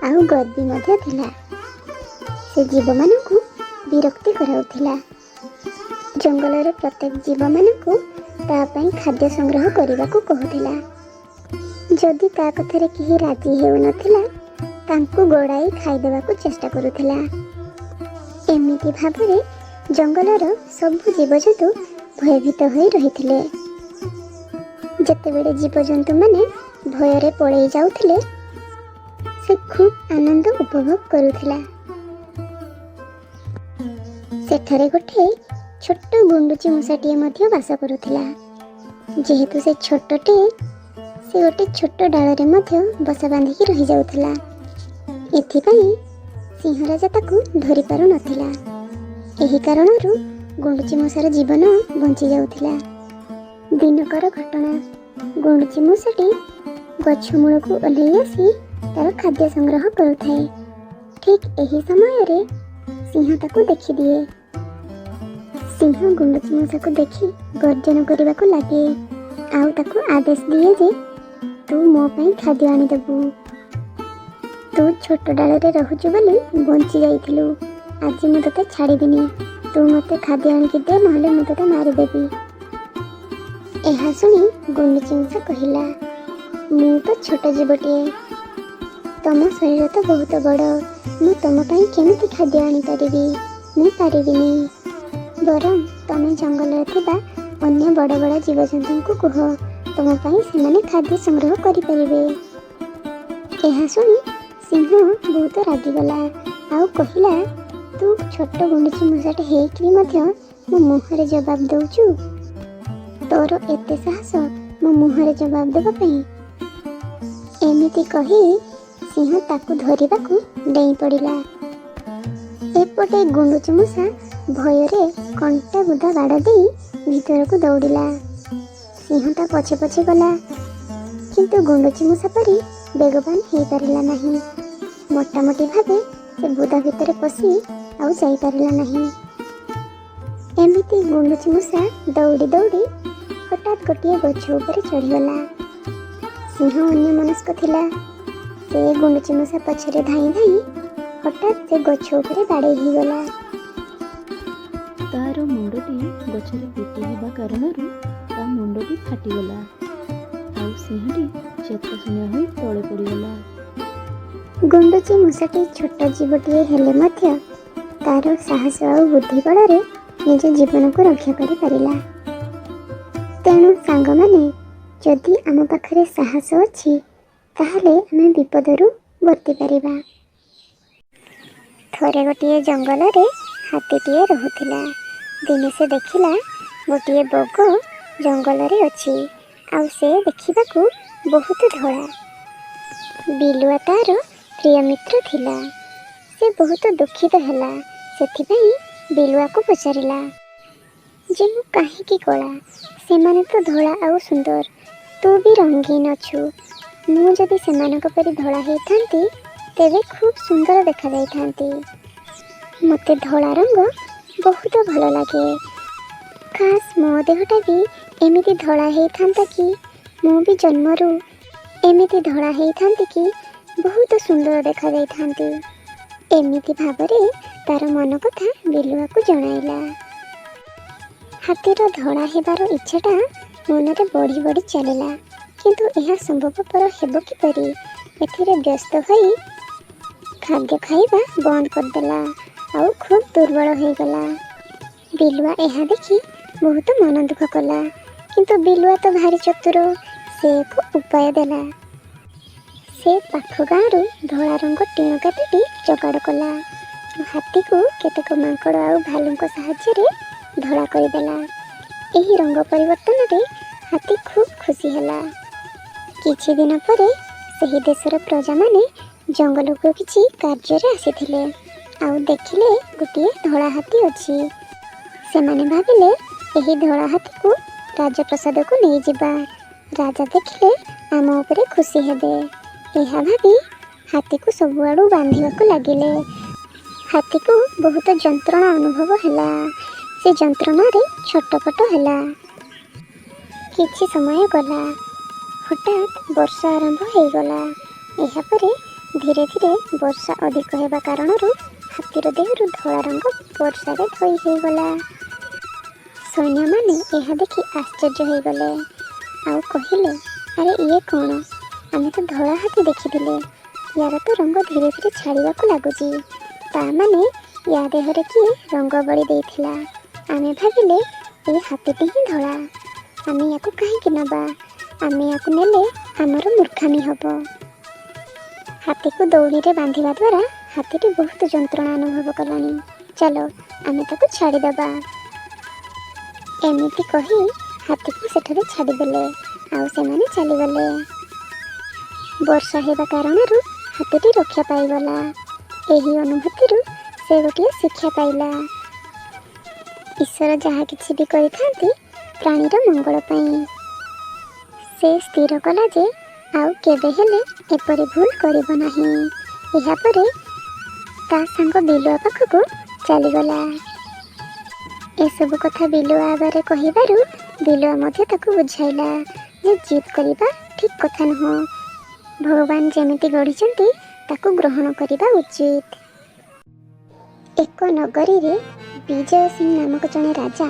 ଆଉ ଗର୍ବୀ ମଧ୍ୟ ଥିଲା। ସେ ଜୀବମାନଙ୍କୁ ବିରକ୍ତି କରାଉଥିଲା। ଜଙ୍ଗଲର ପ୍ରତ୍ୟେକ ଜୀବମାନଙ୍କୁ ତା ପାଇଁ ଖାଦ୍ୟ ସଂଗ୍ରହ କରିବାକୁ କହୁଥିଲା। ଯଦି ତା କଥାରେ କେହି ରାଜି ହେଉନଥିଲା, ତାଙ୍କୁ ଗୋଡ଼ାଇ ଖାଇଦେବାକୁ ଚେଷ୍ଟା କରୁଥିଲା। ଏମିତି ଭାବରେ ଜଙ୍ଗଲର ସବୁ ଜୀବଜନ୍ତୁ ଭୟଭୀତ ହୋଇ ରହିଥିଲେ। ଯେତେବେଳେ ଜୀବଜନ୍ତୁମାନେ ଭୟରେ ପଳେଇ ଯାଉଥିଲେ, ସେ ଖୁବ୍ ଆନନ୍ଦ ଉପଭୋଗ କରୁଥିଲା। ସେଠାରେ ଗୋଟିଏ ଛୋଟ ଗୁଣ୍ଡୁଚି ମୂଷାଟିଏ ମଧ୍ୟ ବାସ କରୁଥିଲା। ଯେହେତୁ ସେ ଛୋଟଟେ, ସେ ଗୋଟେ ଛୋଟ ଡାଳରେ ମଧ୍ୟ ବସା ବାନ୍ଧିକି ରହିଯାଉଥିଲା। ଏଥିପାଇଁ ସିଂହରାଜା ତାକୁ ଧରିପାରୁନଥିଲା। ଏହି କାରଣରୁ ଗୁଣ୍ଡୁଚି ମୂଷାର ଜୀବନ ବଞ୍ଚି ଯାଉଥିଲା। ଦିନକର ଘଟଣା, ଗୁଣ୍ଡୁଚି ମୂଷାଟି ଗଛ ମୂଳକୁ ଓହ୍ଲେଇ ଆସି ତାର ଖାଦ୍ୟ ସଂଗ୍ରହ କରୁଥାଏ। ଠିକ୍ ଏହି ସମୟରେ ସିଂହ ତାକୁ ଦେଖିଦିଏ। ସିଂହ ଗୁଣ୍ଡୁଚି ମୂଷାକୁ ଦେଖି ଗର୍ଜନ କରିବାକୁ ଲାଗେ ଆଉ ତାକୁ ଆଦେଶ ଦିଏ ଯେ ତୁ ମୋ ପାଇଁ ଖାଦ୍ୟ ଆଣିଦେବୁ। ତୁ ଛୋଟ ଡାଳରେ ରହୁଛୁ ବୋଲି ବଞ୍ଚି ଯାଇଥିଲୁ। ଆଜି ମୁଁ ତୋତେ ଛାଡ଼ିବିନି। ତୁ ମୋତେ ଖାଦ୍ୟ ଆଣିକି ଦେ, ନହେଲେ ମୁଁ ତୋତେ ମାରିଦେବି। ଏହା ଶୁଣି ଗୁଣ୍ଡୁଚି ମୂଷା କହିଲା, ମୁଁ ତ ଛୋଟ ଜୀବଟିଏ, ତମ ଶରୀର ତ ବହୁତ ବଡ଼। ମୁଁ ତମ ପାଇଁ କେମିତି ଖାଦ୍ୟ ଆଣିପାରିବି? ମୁଁ ପାରିବିନି। ବରଂ ତମେ ଜଙ୍ଗଲରେ ଥିବା ଅନ୍ୟ ବଡ଼ ବଡ଼ ଜୀବଜନ୍ତୁଙ୍କୁ କୁହ, ତମ ପାଇଁ ସେମାନେ ଖାଦ୍ୟ ସଂଗ୍ରହ କରିପାରିବେ। ଏହା ଶୁଣି ସିଂହ ବହୁତ ରାଗିଗଲା ଆଉ କହିଲା, ତୁ ଛୋଟ ଗୁଣ୍ଡୁଚି ମୂଷାଟେ ହେଇକରି ମଧ୍ୟ ମୋ ମୁହଁରେ ଜବାବ ଦେଉଛୁ? ତୋର ଏତେ ସାହସ ମୋ ମୁହଁରେ ଜବାବ ଦେବା ପାଇଁ? ଏମିତି କହି ସିଂହ ତାକୁ ଧରିବାକୁ ଡେଇଁ ପଡ଼ିଲା। ଏପଟେ ଗୁଣ୍ଡୁଚି ମୂଷା ଭୟରେ କଣ୍ଟା ବୁଦା ବାଡ଼ ଦେଇ ଭିତରକୁ ଦୌଡ଼ିଲା। ସିଂହ ତା ପଛେ ପଛେ ଗଲା, କିନ୍ତୁ ଗୁଣ୍ଡୁଚି ମୂଷା ପରି ବେଗବାନ ହେଇପାରିଲା ନାହିଁ। ମୋଟାମୋଟି ଭାବେ ସେ ବୁଦା ଭିତରେ ପଶି ଆଉ ଯାଇପାରିଲା ନାହିଁ। ଏମିତି ଗୁଣ୍ଡୁଚି ମୂଷା ଦୌଡ଼ି ଦୌଡ଼ି ହଠାତ୍ ଗୋଟିଏ ଗଛ ଉପରେ ଚଢ଼ିଗଲା। ସିଂହ ଅନ୍ୟମନସ୍କ ଥିଲା। ସେ ଗୁଣ୍ଡୁଚି ମୂଷା ପଛରେ ଧାଇଁ ଧାଇଁ ହଠାତ୍ ସେ ଗଛ ଉପରେ ବାଡ଼େଇ ହେଇଗଲା। ତାର ମୁଣ୍ଡଟି ଗଛରେ ପିଟି ହେବା କାରଣରୁ ତା ମୁଣ୍ଡଟି ଫାଟିଗଲା ଆଉ ସିଂହଟି ଚେତାଶୂନ୍ୟ ହୋଇ ତଳେ ପଡ଼ିଗଲା। ଗୁଣ୍ଡୁଚି ମୂଷାଟି ଛୋଟ ଜୀବଟିଏ ହେଲେ ମଧ୍ୟ ତାର ସାହସ ଆଉ ବୁଦ୍ଧି ବଳରେ ନିଜ ଜୀବନକୁ ରକ୍ଷା କରିପାରିଲା। ତେଣୁ ସାଙ୍ଗମାନେ, ଯଦି ଆମ ପାଖରେ ସାହସ ଅଛି ତାହେଲେ ଆମେ ବିପଦରୁ ବର୍ତ୍ତି ପାରିବା। ଥରେ ଗୋଟିଏ ଜଙ୍ଗଲରେ ହାତୀଟିଏ ରହୁଥିଲା। ଦିନେ ସେ ଦେଖିଲା ଗୋଟିଏ ବଗ ଜଙ୍ଗଲରେ ଅଛି, ଆଉ ସେ ଦେଖିବାକୁ ବହୁତ ଧଳା। ବିଲୁଆ ତାର ପ୍ରିୟ ମିତ୍ର ଥିଲା। ସେ ବହୁତ ଦୁଃଖିତ ହେଲା। ସେଥିପାଇଁ ବିଲୁଆକୁ ପଚାରିଲା ଯେ, ମୁଁ କାହିଁକି କଳା? ସେମାନେ ତ ଧଳା ଆଉ ସୁନ୍ଦର, ତୁ ବି ରଙ୍ଗୀନ ଅଛୁ। ମୁଁ ଯଦି ସେମାନଙ୍କ ପରି ଧଳା ହେଇଥାନ୍ତି ତେବେ ଖୁବ୍ ସୁନ୍ଦର ଦେଖାଯାଇଥାନ୍ତି। ମୋତେ ଧଳା ରଙ୍ଗ ବହୁତ ଭଲ ଲାଗେ। କାଶ ମୋ ଦେହଟା ବି ଏମିତି ଧଳା ହେଇଥାନ୍ତା କି ମୁଁ ବି ଜନ୍ମରୁ ଏମିତି ଧଳା ହେଇଥାନ୍ତି କି ବହୁତ ସୁନ୍ଦର ଦେଖାଯାଇଥାନ୍ତି। ଏମିତି ଭାବରେ ତାର ମନ କଥା ବିଲୁଆକୁ ଜଣାଇଲା। ହାତୀର ଧଳା ହେବାର ଇଚ୍ଛାଟା ମନରେ ବଢ଼ି ବଢ଼ି ଚାଲିଲା, କିନ୍ତୁ ଏହା ସମ୍ଭବପର ହେବ କିପରି? ଏଥିରେ ବ୍ୟସ୍ତ ହୋଇ ଖାଦ୍ୟ ଖାଇବା ବନ୍ଦ କରିଦେଲା ଆଉ ଖୁବ୍ ଦୁର୍ବଳ ହୋଇଗଲା। ବିଲୁଆ ଏହା ଦେଖି ବହୁତ ମନ ଦୁଃଖ କଲା, କିନ୍ତୁ ବିଲୁଆ ତ ଭାରି ଚତୁର। ସେ ଏକ ଉପାୟ ଦେଲା। ସେ ପାଖ ଗାଁରୁ ଧଳା ରଙ୍ଗ ଟିଣ କାଟିଟି ଯୋଗାଡ଼ କଲା। ହାତୀକୁ କେତେକ ମାଙ୍କଡ଼ ଆଉ ଭାଲୁଙ୍କ ସାହାଯ୍ୟରେ ଧଳା କରିଦେଲା। ଏହି ରଙ୍ଗ ପରିବର୍ତ୍ତନରେ ହାତୀ ଖୁବ୍ ଖୁସି ହେଲା। କିଛି ଦିନ ପରେ ସେହି ଦେଶର ପ୍ରଜାମାନେ ଜଙ୍ଗଲକୁ କିଛି କାର୍ଯ୍ୟରେ ଆସିଥିଲେ ଆଉ ଦେଖିଲେ ଗୋଟିଏ ଧଳା ହାତୀ ଅଛି। ସେମାନେ ଭାବିଲେ ଏହି ଧଳା ହାତୀକୁ ରାଜପ୍ରସାଦକୁ ନେଇଯିବା। ରାଜା ଦେଖିଲେ ଆମ ଉପରେ ଖୁସି ହେବେ। ଏହା ଭାବି ହାତୀକୁ ସବୁଆଡ଼ୁ ବାନ୍ଧିବାକୁ ଲାଗିଲେ। ହାତୀକୁ ବହୁତ ଯନ୍ତ୍ରଣା ଅନୁଭବ ହେଲା। ସେ ଯନ୍ତ୍ରଣାରେ ଛଟପଟ ହେଲା। କିଛି ସମୟ ଗଲା। ହଠାତ୍ ବର୍ଷା ଆରମ୍ଭ ହୋଇଗଲା। ଏହାପରେ ଧୀରେ ଧୀରେ ବର୍ଷା ଅଧିକ ହେବା କାରଣରୁ ହାତୀର ଦେହରୁ ଧଳା ରଙ୍ଗ ବର୍ଷାରେ ଧୋଇ ହୋଇଗଲା। ସୈନ୍ୟମାନେ ଏହା ଦେଖି ଆଶ୍ଚର୍ଯ୍ୟ ହୋଇଗଲେ ଆଉ କହିଲେ, ଆରେ ଇଏ କ'ଣ? ଆମେ ତ ଧଳା ହାତୀ ଦେଖିଥିଲେ। ୟାର ତ ରଙ୍ଗ ଧୀରେ ଧୀରେ ଛାଡ଼ିବାକୁ ଲାଗୁଛି। ତା ମାନେ ୟା ଦେହରେ କିଏ ରଙ୍ଗ ବଳି ଦେଇଥିଲା। ଆମେ ଭାବିଲେ ଏ ହାତୀଟି ହିଁ ଧଳା। ଆମେ ୟାକୁ କାହିଁକି ନେବା? ଆମେ ୟାକୁ ନେଲେ ଆମର ମୂର୍ଖାମି ହେବ। ହାତୀକୁ ଦଉଡ଼ିରେ ବାନ୍ଧିବା ଦ୍ୱାରା ହାତୀଟି ବହୁତ ଯନ୍ତ୍ରଣା ଅନୁଭବ କଲାଣି। ଚାଲ ଆମେ ତାକୁ ଛାଡ଼ିଦେବା। ଏମିତି କହି ହାତୀକୁ ସେଠାରେ ଛାଡ଼ିଦେଲେ ଆଉ ସେମାନେ ଚାଲିଗଲେ। ବର୍ଷା ହେବା କାରଣରୁ ହାତୀଟି ରକ୍ଷା ପାଇଗଲା। ଏହି ଅନୁଭୂତିରୁ ସେ ଗୋଟିଏ ଶିକ୍ଷା ପାଇଲା। ଈଶ୍ୱର ଯାହା କିଛି ବି କରିଥାନ୍ତି ପ୍ରାଣୀର ମଙ୍ଗଳ ପାଇଁ। ସେ ସ୍ଥିର କଲା ଯେ ଆଉ କେବେ ହେଲେ ଏପରି ଭୁଲ କରିବ ନାହିଁ। ଏହାପରେ ତା ସାଙ୍ଗ ବିଲୁଆ ପାଖକୁ ଚାଲିଗଲା। ଏସବୁ କଥା ବିଲୁଆ ଆଗରେ କହିବାରୁ ବିଲୁଆ ମଧ୍ୟ ତାକୁ ବୁଝାଇଲା ଯେ ଜିଦ୍ କରିବା ଠିକ୍ କଥା ନୁହଁ। ଭଗବାନ ଯେମିତି ଗଢ଼ିଛନ୍ତି ତାକୁ ଗ୍ରହଣ କରିବା ଉଚିତ। ଏକ ନଗରୀରେ ବିଜୟ ସିଂ ନାମକ ଜଣେ ରାଜା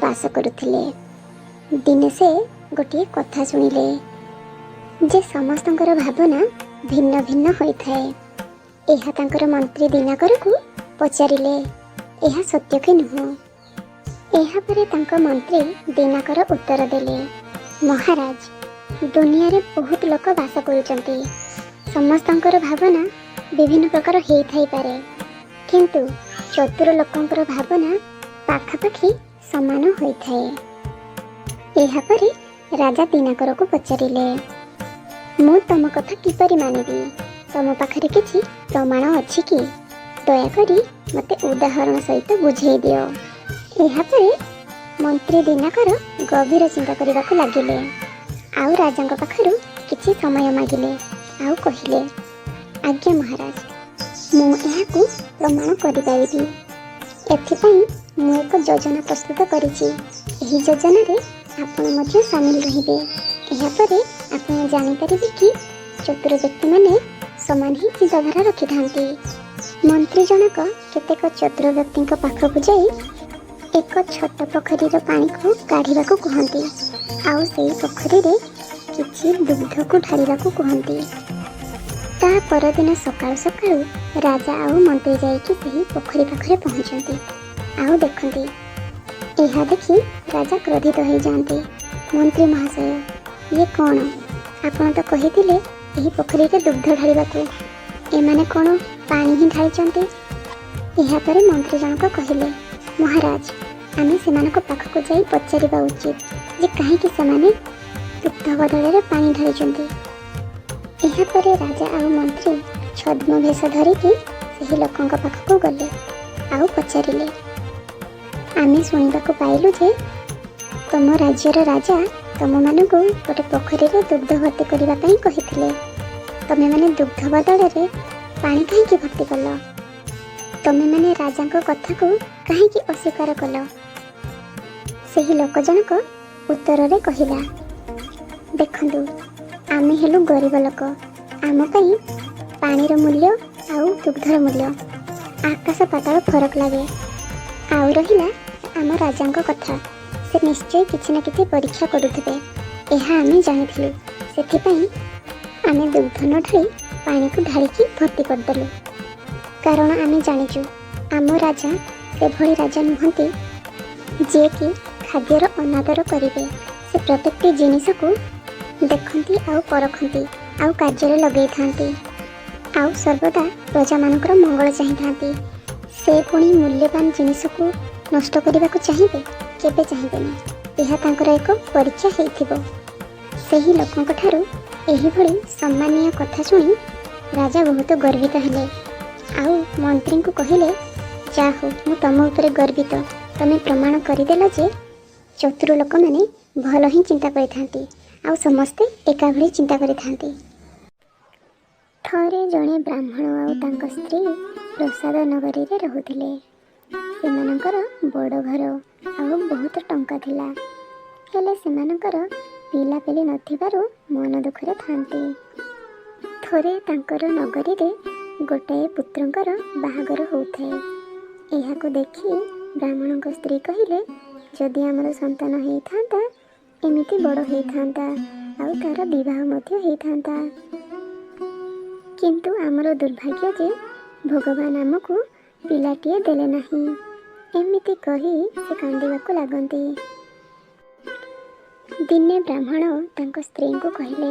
ବାସ କରୁଥିଲେ। ଦିନେ ସେ ଗୋଟିଏ କଥା ଶୁଣିଲେ ଯେ ସମସ୍ତଙ୍କର ଭାବନା ଭିନ୍ନ ଭିନ୍ନ ହୋଇଥାଏ। ଏହା ତାଙ୍କର ମନ୍ତ୍ରୀ ଦିନାକରକୁ ପଚାରିଲେ, ଏହା ସତ୍ୟ କି ନୁହଁ? ଏହାପରେ ତାଙ୍କ ମନ୍ତ୍ରୀ ଦିନାକର ଉତ୍ତର ଦେଲେ, ମହାରାଜ, ଦୁନିଆରେ ବହୁତ ଲୋକ ବାସ କରୁଛନ୍ତି। ସମସ୍ତଙ୍କର ଭାବନା ବିଭିନ୍ନ ପ୍ରକାର ହେଇଥାଇପାରେ, କିନ୍ତୁ ଚତୁର ଲୋକଙ୍କର ଭାବନା ପାଖାପାଖି ସମାନ ହୋଇଥାଏ। ଏହାପରେ ରାଜା ଦିନାକରକୁ ପଚାରିଲେ, ମୁଁ ତମ କଥା କିପରି ମାନିବି? ତମ ପାଖରେ କିଛି ପ୍ରମାଣ ଅଛି କି? ଦୟାକରି ମୋତେ ଉଦାହରଣ ସହିତ ବୁଝେଇ ଦିଅ। ଏହାପରେ ମନ୍ତ୍ରୀ ଦିନାକର ଗଭୀର ଚିନ୍ତା କରିବାକୁ ଲାଗିଲେ। ଆଉ ରାଜାଙ୍କ ପାଖରୁ କିଛି ସମୟ ମାଗିଲେ। ଆଉ କହିଲେ, ଆଜ୍ଞା ମହାରାଜ, ମୁଁ ଏହାକୁ ପ୍ରମାଣ କରିପାରିବି। ଏଥିପାଇଁ ମୁଁ ଏକ ଯୋଜନା ପ୍ରସ୍ତୁତ କରିଛି। ଏହି ଯୋଜନାରେ ଆପଣ ମଧ୍ୟ ସାମିଲ ରହିବେ। ଏହାପରେ ଆପଣ ଜାଣିପାରିବେ କି ଚତୁର ବ୍ୟକ୍ତିମାନେ ସମାନ ହିଁ ଚିନ୍ତାଧାରା ରଖିଥାନ୍ତି। ମନ୍ତ୍ରୀ ଜଣକ କେତେକ ଚତୁର ବ୍ୟକ୍ତିଙ୍କ ପାଖକୁ ଯାଇ ଏକ ଛୋଟ ପୋଖରୀର ପାଣିକୁ କାଢ଼ିବାକୁ କୁହନ୍ତି, ଆଉ ସେହି ପୋଖରୀରେ କିଛି ଦୁଗ୍ଧକୁ ଢାଳିବାକୁ କୁହନ୍ତି। ତା ପରଦିନ ସକାଳୁ ସକାଳୁ ରାଜା ଆଉ ମନ୍ତ୍ରୀ ଯାଇକି ସେହି ପୋଖରୀ ପାଖରେ ପହଞ୍ଚନ୍ତି। ଆଉ ଦେଖନ୍ତି, ଏହା ଦେଖି ରାଜା କ୍ରୋଧିତ ହୋଇଯାଆନ୍ତି। ମନ୍ତ୍ରୀ ମହାଶୟ, ଇଏ କ'ଣ? ଆପଣ ତ କହିଥିଲେ ଏହି ପୋଖରୀରେ ଦୁଗ୍ଧ ଢାଳିବାକୁ। ଏମାନେ କ'ଣ ପାଣି ହିଁ ଢାଳିଛନ୍ତି? ଏହାପରେ ମନ୍ତ୍ରୀ ଜଣକ କହିଲେ, ମହାରାଜ, ଆମେ ସେମାନଙ୍କ ପାଖକୁ ଯାଇ ପଚାରିବା ଉଚିତ ଯେ କାହିଁକି ସେମାନେ ଦୁଗ୍ଧ ବଦଳରେ ପାଣି ଢାଳିଛନ୍ତି। ଏହାପରେ ରାଜା ଆଉ ମନ୍ତ୍ରୀ ଛଦ୍ମ ବେଶ ଧରିକି ସେହି ଲୋକଙ୍କ ପାଖକୁ ଗଲେ ଆଉ ପଚାରିଲେ, ଆମେ ଶୁଣିବାକୁ ପାଇଲୁ ଯେ ତମ ରାଜ୍ୟର ରାଜା ତମମାନଙ୍କୁ ଗୋଟେ ପୋଖରୀରେ ଦୁଗ୍ଧ ଭର୍ତ୍ତି କରିବା ପାଇଁ କହିଥିଲେ। ତମେମାନେ ଦୁଗ୍ଧ ବଦଳରେ ପାଣି କାହିଁକି ଭର୍ତ୍ତି କଲ? ତମେମାନେ ରାଜାଙ୍କ କଥାକୁ କାହିଁକି ଅସ୍ୱୀକାର କଲ? ସେହି ଲୋକ ଜଣକ ଉତ୍ତରରେ କହିଲା, ଦେଖନ୍ତୁ, ଆମେ ହେଲୁ ଗରିବ ଲୋକ। ଆମ ପାଇଁ ପାଣିର ମୂଲ୍ୟ ଆଉ ଦୁଗ୍ଧର ମୂଲ୍ୟ ଆକାଶ ପାତାଳ ଫରକ ଲାଗେ। ଆଉ ରହିଲା ଆମ ରାଜାଙ୍କ କଥା, ସେ ନିଶ୍ଚୟ କିଛି ନା କିଛି ପରୀକ୍ଷା କରୁଥିବେ, ଏହା ଆମେ ଜାଣିଥିଲୁ। ସେଥିପାଇଁ ଆମେ ଦୁଗ୍ଧ ନ ଢାଳି ପାଣିକୁ ଢାଳିକି ଭର୍ତ୍ତି କରିଦେଲୁ। କାରଣ ଆମେ ଜାଣିଛୁ ଆମ ରାଜା ସେଭଳି ରାଜା ନୁହନ୍ତି ଯିଏକି ଖାଦ୍ୟର ଅନାଦର କରିବେ। ସେ ପ୍ରତ୍ୟେକଟି ଜିନିଷକୁ ଦେଖନ୍ତି ଆଉ ପରଖନ୍ତି ଆଉ କାର୍ଯ୍ୟରେ ଲଗେଇଥାନ୍ତି, ଆଉ ସର୍ବଦା ପ୍ରଜାମାନଙ୍କର ମଙ୍ଗଳ ଚାହିଁଥାନ୍ତି। ସେ ପୁଣି ମୂଲ୍ୟବାନ ଜିନିଷକୁ ନଷ୍ଟ କରିବାକୁ ଚାହିଁବେ? କେବେ ଚାହିଁବେନି। ଏହା ତାଙ୍କର ଏକ ପରୀକ୍ଷା ହେଇଥିବ। ସେହି ଲୋକଙ୍କ ଠାରୁ ଏହିଭଳି ସମ୍ମାନୀୟ କଥା ଶୁଣି ରାଜା ବହୁତ ଗର୍ବିତ ହେଲେ ଆଉ ମନ୍ତ୍ରୀଙ୍କୁ କହିଲେ, ଯାହା ହଉ, ମୁଁ ତମ ଉପରେ ଗର୍ବିତ। ତମେ ପ୍ରମାଣ କରିଦେଲ ଯେ ଚତୁର ଲୋକମାନେ ଭଲ ହିଁ ଚିନ୍ତା କରିଥାନ୍ତି ଆଉ ସମସ୍ତେ ଏକାଭଳି ଚିନ୍ତା କରିଥାନ୍ତି। ଥରେ ଜଣେ ବ୍ରାହ୍ମଣ ଆଉ ତାଙ୍କ ସ୍ତ୍ରୀ ପ୍ରସାଦ ନଗରୀରେ ରହୁଥିଲେ। ସେମାନଙ୍କର ବଡ଼ ଘର ଆଉ ବହୁତ ଟଙ୍କା ଥିଲା, ହେଲେ ସେମାନଙ୍କର ପିଲାପିଲି ନଥିବାରୁ ମନ ଦୁଃଖରେ ଥାନ୍ତି। ଥରେ ତାଙ୍କର ନଗରୀରେ ଗୋଟାଏ ପୁତ୍ରଙ୍କର ବାହାଘର ହେଉଥାଏ। ଏହାକୁ ଦେଖି ବ୍ରାହ୍ମଣଙ୍କ ସ୍ତ୍ରୀ କହିଲେ, ଯଦି ଆମର ସନ୍ତାନ ହେଇଥାନ୍ତା, ଏମିତି ବଡ଼ ହେଇଥାନ୍ତା ଆଉ ତାର ବିବାହ ମଧ୍ୟ ହେଇଥାନ୍ତା। କିନ୍ତୁ ଆମର ଦୁର୍ଭାଗ୍ୟ ଯେ ଭଗବାନ ଆମକୁ ପିଲାଟିଏ ଦେଲେ ନାହିଁ। ଏମିତି କହି ସେ କାନ୍ଦିବାକୁ ଲାଗନ୍ତି। ଦିନେ ବ୍ରାହ୍ମଣ ତାଙ୍କ ସ୍ତ୍ରୀଙ୍କୁ କହିଲେ,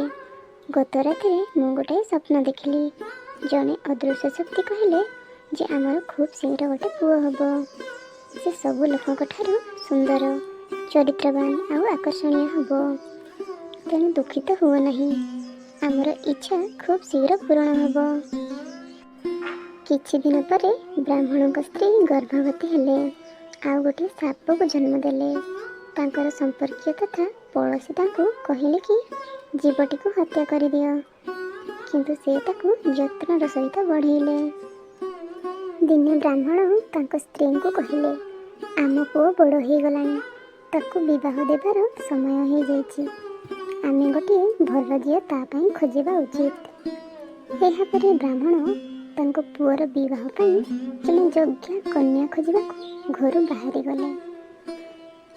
ଗତ ରାତିରେ ମୁଁ ଗୋଟାଏ ସ୍ୱପ୍ନ ଦେଖିଲି। ଜଣେ ଅଦୃଶ୍ୟ ଶକ୍ତି କହିଲେ ଯେ ଆମର ଖୁବ୍ ଶୀଘ୍ର ଗୋଟେ ପୁଅ ହେବ। ସେ ସବୁ ଲୋକଙ୍କ ଠାରୁ ସୁନ୍ଦର, ଚରିତ୍ରବାନ ଆଉ ଆକର୍ଷଣୀୟ ହେବ। ତେଣୁ ଦୁଃଖିତ ହୁଅ ନାହିଁ, ଆମର ଇଚ୍ଛା ଖୁବ୍ ଶୀଘ୍ର ପୂରଣ ହେବ। କିଛି ଦିନ ପରେ ବ୍ରାହ୍ମଣଙ୍କ ସ୍ତ୍ରୀ ଗର୍ଭବତୀ ହେଲେ ଆଉ ଗୋଟିଏ ସାପକୁ ଜନ୍ମ ଦେଲେ। ତାଙ୍କର ସମ୍ପର୍କୀୟ ତଥା ପଡ଼ୋଶୀ ତାଙ୍କୁ କହିଲେ କି ଜୀବଟିକୁ ହତ୍ୟା କରିଦିଅ, କିନ୍ତୁ ସେ ତାକୁ ଯତ୍ନର ସହିତ ବଢ଼େଇଲେ। ଦିନେ ବ୍ରାହ୍ମଣ ତାଙ୍କ ସ୍ତ୍ରୀଙ୍କୁ କହିଲେ, ଆମ ପୁଅ ବଡ଼ ହେଇଗଲାଣି, ତାକୁ ବିବାହ ଦେବାର ସମୟ ହେଇଯାଇଛି। ଆମେ ଗୋଟିଏ ଭଲ ଝିଅ ତା ପାଇଁ ଖୋଜିବା ଉଚିତ। ଏହାପରେ ବ୍ରାହ୍ମଣ ତାଙ୍କ ପୁଅର ବିବାହ ପାଇଁ ଜଣେ ଯୋଗ୍ୟ କନ୍ୟା ଖୋଜିବାକୁ ଘରୁ ବାହାରିଗଲେ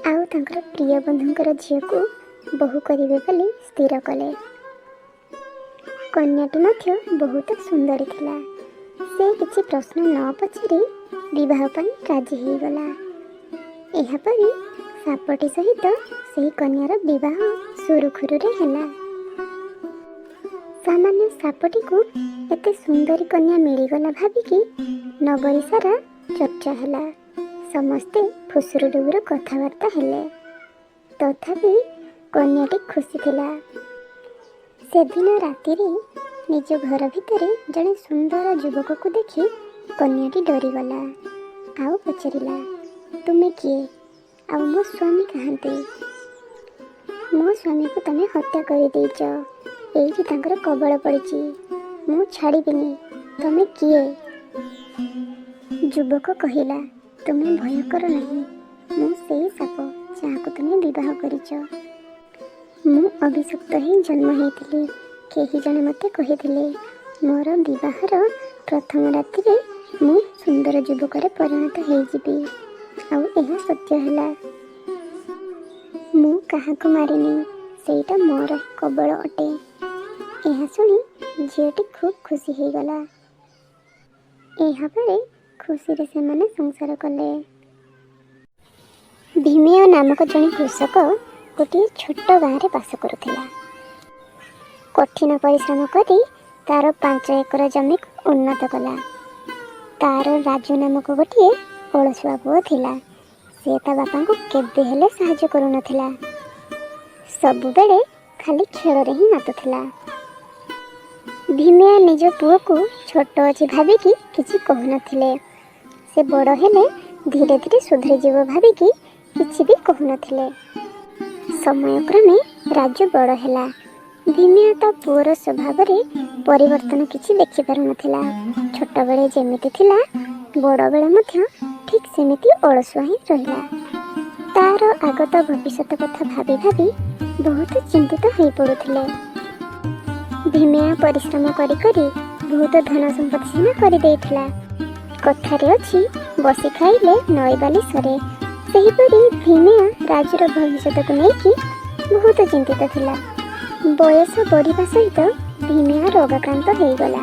ଆଉ ତାଙ୍କର ପ୍ରିୟ ବନ୍ଧୁଙ୍କର ଝିଅକୁ ବୋହୂ କରିବେ ବୋଲି ସ୍ଥିର କଲେ। କନ୍ୟାଟି ମଧ୍ୟ ବହୁତ ସୁନ୍ଦରୀ ଥିଲା। ସେ କିଛି ପ୍ରଶ୍ନ ନ ପଚାରି ବିବାହ ପାଇଁ ରାଜି ହେଇଗଲା। ଏହାପରେ ସାପଟି ସହିତ ସେହି କନ୍ୟାର ବିବାହ ସୁରୁଖୁରୁରେ ହେଲା। ସାମାନ୍ୟ ସାପଟିକୁ ଏତେ ସୁନ୍ଦରୀ କନ୍ୟା ମିଳିଗଲା ଭାବିକି ନଗରୀ ସାରା ଚର୍ଚ୍ଚା ହେଲା। ସମସ୍ତେ ଫୁସୁରୁ ଡୁବୁରୁ କଥାବାର୍ତ୍ତା ହେଲେ। ତଥାପି କନ୍ୟାଟି ଖୁସି ଥିଲା। ସେଦିନ ରାତିରେ ନିଜ ଘର ଭିତରେ ଜଣେ ସୁନ୍ଦର ଯୁବକକୁ ଦେଖି କନ୍ୟାଟି ଡରିଗଲା ଆଉ ପଚାରିଲା, ତୁମେ କିଏ? ଆଉ ମୋ ସ୍ୱାମୀ କାହାନ୍ତି? ମୋ ସ୍ୱାମୀକୁ ତମେ ହତ୍ୟା କରିଦେଇଛ। ଏଇଠି ତାଙ୍କର କବଳ ପଡ଼ିଛି। ମୁଁ ଛାଡ଼ିବିନି। ତମେ କିଏ? ଯୁବକ କହିଲା, ତୁମେ ଭୟ କର ନାହିଁ। ମୁଁ ସେଇ ସାପ ଯାହାକୁ ତୁମେ ବିବାହ କରିଛ। ମୁଁ ଅଭିଶପ୍ତ ହିଁ ଜନ୍ମ ହେଇଥିଲି। କେହି ଜଣେ ମୋତେ କହିଥିଲେ ମୋର ବିବାହର ପ୍ରଥମ ରାତିରେ ମୁଁ ସୁନ୍ଦର ଯୁବକରେ ପରିଣତ ହେଇଯିବି। ଆଉ ଏହା ସତ୍ୟ ହେଲା। ମୁଁ କାହାକୁ ମାରିନି। ସେଇଟା ମୋର କବଳ ଅଟେ। ଏହା ଶୁଣି ଝିଅଟି ଖୁବ୍ ଖୁସି ହେଇଗଲା। ଏହାପରେ ଖୁସିରେ ସେମାନେ ସଂସାର କଲେ। ଭୀମେୟ ନାମକ ଜଣେ କୃଷକ ଗୋଟିଏ ଛୋଟ ଗାଁରେ ବାସ କରୁଥିଲା। କଠିନ ପରିଶ୍ରମ କରି ତାର 5 ଏକର ଜମିକୁ ଉନ୍ନତ କଲା। ତାର ରାଜୁ ନାମକ ଗୋଟିଏ ଅଳସୁଆ ପୁଅ ଥିଲା। ସେ ତା ବାପାଙ୍କୁ କେବେ ହେଲେ ସାହାଯ୍ୟ କରୁନଥିଲା। ସବୁବେଳେ ଖାଲି ଖେଳରେ ହିଁ ମାତୁଥିଲା। ଭୀମେୟ ନିଜ ପୁଅକୁ ଛୋଟ ଅଛି ଭାବିକି କିଛି କହୁନଥିଲେ। ସେ ବଡ଼ ହେଲେ ଧୀରେ ଧୀରେ ସୁଧୁରିଯିବ ଭାବିକି କିଛି ବି କହୁନଥିଲେ। ସମୟକ୍ରମେ ରାଜୁ ବଡ଼ ହେଲା। ଭୀମେୟ ତା ପୁଅର ସ୍ୱଭାବରେ ପରିବର୍ତ୍ତନ କିଛି ଦେଖିପାରୁନଥିଲା। ଛୋଟବେଳେ ଯେମିତି ଥିଲା ବଡ଼ବେଳେ ମଧ୍ୟ ଠିକ୍ ସେମିତି ଅଳସୁଆ ହିଁ ରହିଲା। ତାର ଆଗତ ଭବିଷ୍ୟତ କଥା ଭାବି ଭାବି ବହୁତ ଚିନ୍ତିତ ହୋଇପଡ଼ୁଥିଲେ। ଭୀମେୟ ପରିଶ୍ରମ କରି କରି ବହୁତ ଧନ ସମ୍ପତ୍ତି ସିନା କରିଦେଇଥିଲା। କଥାରେ ଅଛି, ବସି ଖାଇଲେ ନଈବାଲି ସରେ। ସେହିପରି ଭୀମେୟ ରାଜୁର ଭବିଷ୍ୟତକୁ ନେଇକି ବହୁତ ଚିନ୍ତିତ ଥିଲା। ବୟସ ବଢ଼ିବା ସହିତ ଭୀମେୟ ରୋଗାକ୍ରାନ୍ତ ହେଇଗଲା।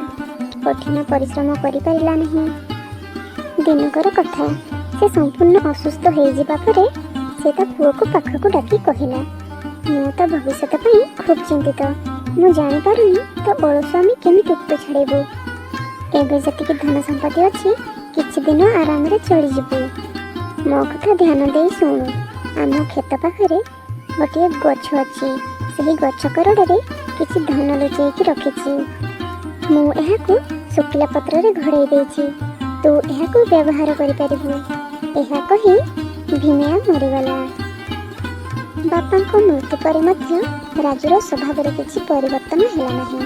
କଠିନ ପରିଶ୍ରମ କରିପାରିଲା ନାହିଁ। ଦିନକର କଥା, ସେ ସମ୍ପୂର୍ଣ୍ଣ ଅସୁସ୍ଥ ହେଇଯିବା ପରେ ସେ ତା ପୁଅକୁ ପାଖକୁ ଡାକି କହିଲା, ମୁଁ ତ ଭବିଷ୍ୟତ ପାଇଁ ଖୁବ୍ ଚିନ୍ତିତ। ମୁଁ ଜାଣିପାରୁନି ତ ଅଳସୁଆମୀ କେମିତି ତୁ ଛାଡ଼ିବୁ। ଏବେ ଯେତିକି ଧନ ସମ୍ପତ୍ତି ଅଛି କିଛି ଦିନ ଆରାମରେ ଚଳିଯିବୁ। ମୋ କଥା ଧ୍ୟାନ ଦେଇ ଶୁଣୁ। ଆମ କ୍ଷେତ ପାଖରେ ଗୋଟିଏ ଗଛ ଅଛି। ସେହି ଗଛ କରଡ଼ରେ କିଛି ଧନ ଲୁଚେଇକି ରଖିଛି। ମୁଁ ଏହାକୁ ଶୁଖିଲା ପତ୍ରରେ ଘୋଡ଼େଇ ଦେଇଛି। ତୁ ଏହାକୁ ବ୍ୟବହାର କରିପାରିବୁ। ଏହା କହି ଭୀମେୟ ମରିଗଲା। ବାପାଙ୍କ ମୃତ୍ୟୁ ପରେ ମଧ୍ୟ ରାଜୁର ସ୍ୱଭାବରେ କିଛି ପରିବର୍ତ୍ତନ ହେଲା ନାହିଁ।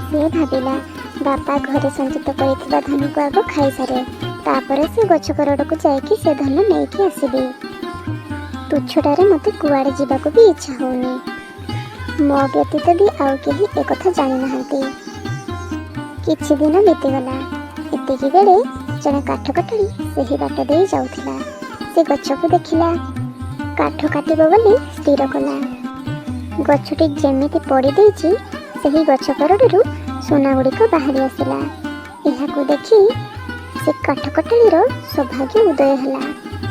ସେ ଭାବିଲା, ବାପା ଘରେ ସଞ୍ଚିତ କରିଥିବା ଧନକୁ ଆଗ ଖାଇସାରେ, ତାପରେ ସେ ଗଛ କରଡ଼କୁ ଯାଇକି ସେ ଧନ ନେଇକି ଆସିବି। ତୁଚ୍ଛଟାରେ ମୋତେ କୁଆଡ଼େ ଯିବାକୁ ବି ଇଚ୍ଛା ହେଉନି। ମୋ ବ୍ୟତୀତ ବି ଆଉ କେହି ଏକଥା ଜାଣିନାହାନ୍ତି। କିଛି ଦିନ ବିତିଗଲା। ଏତିକି ବେଳେ ଜଣେ କାଠ କଟାଳି ସେହି ବାଟ ଦେଇ ଯାଉଥିଲା। ସେ ଗଛକୁ ଦେଖିଲା। କାଠ କାଟିବ ବୋଲି ସ୍ଥିର କଲା। ଗଛଟି ଯେମିତି ପଡ଼ିଦେଇଛି ସେହି ଗଛ କରଡ଼ରୁ ସୁନାଗୁଡ଼ିକ ବାହାରି ଆସିଲା। ଏହାକୁ ଦେଖି ସେ କାଠ କଟାଳିର ସୌଭାଗ୍ୟ ଉଦୟ ହେଲା।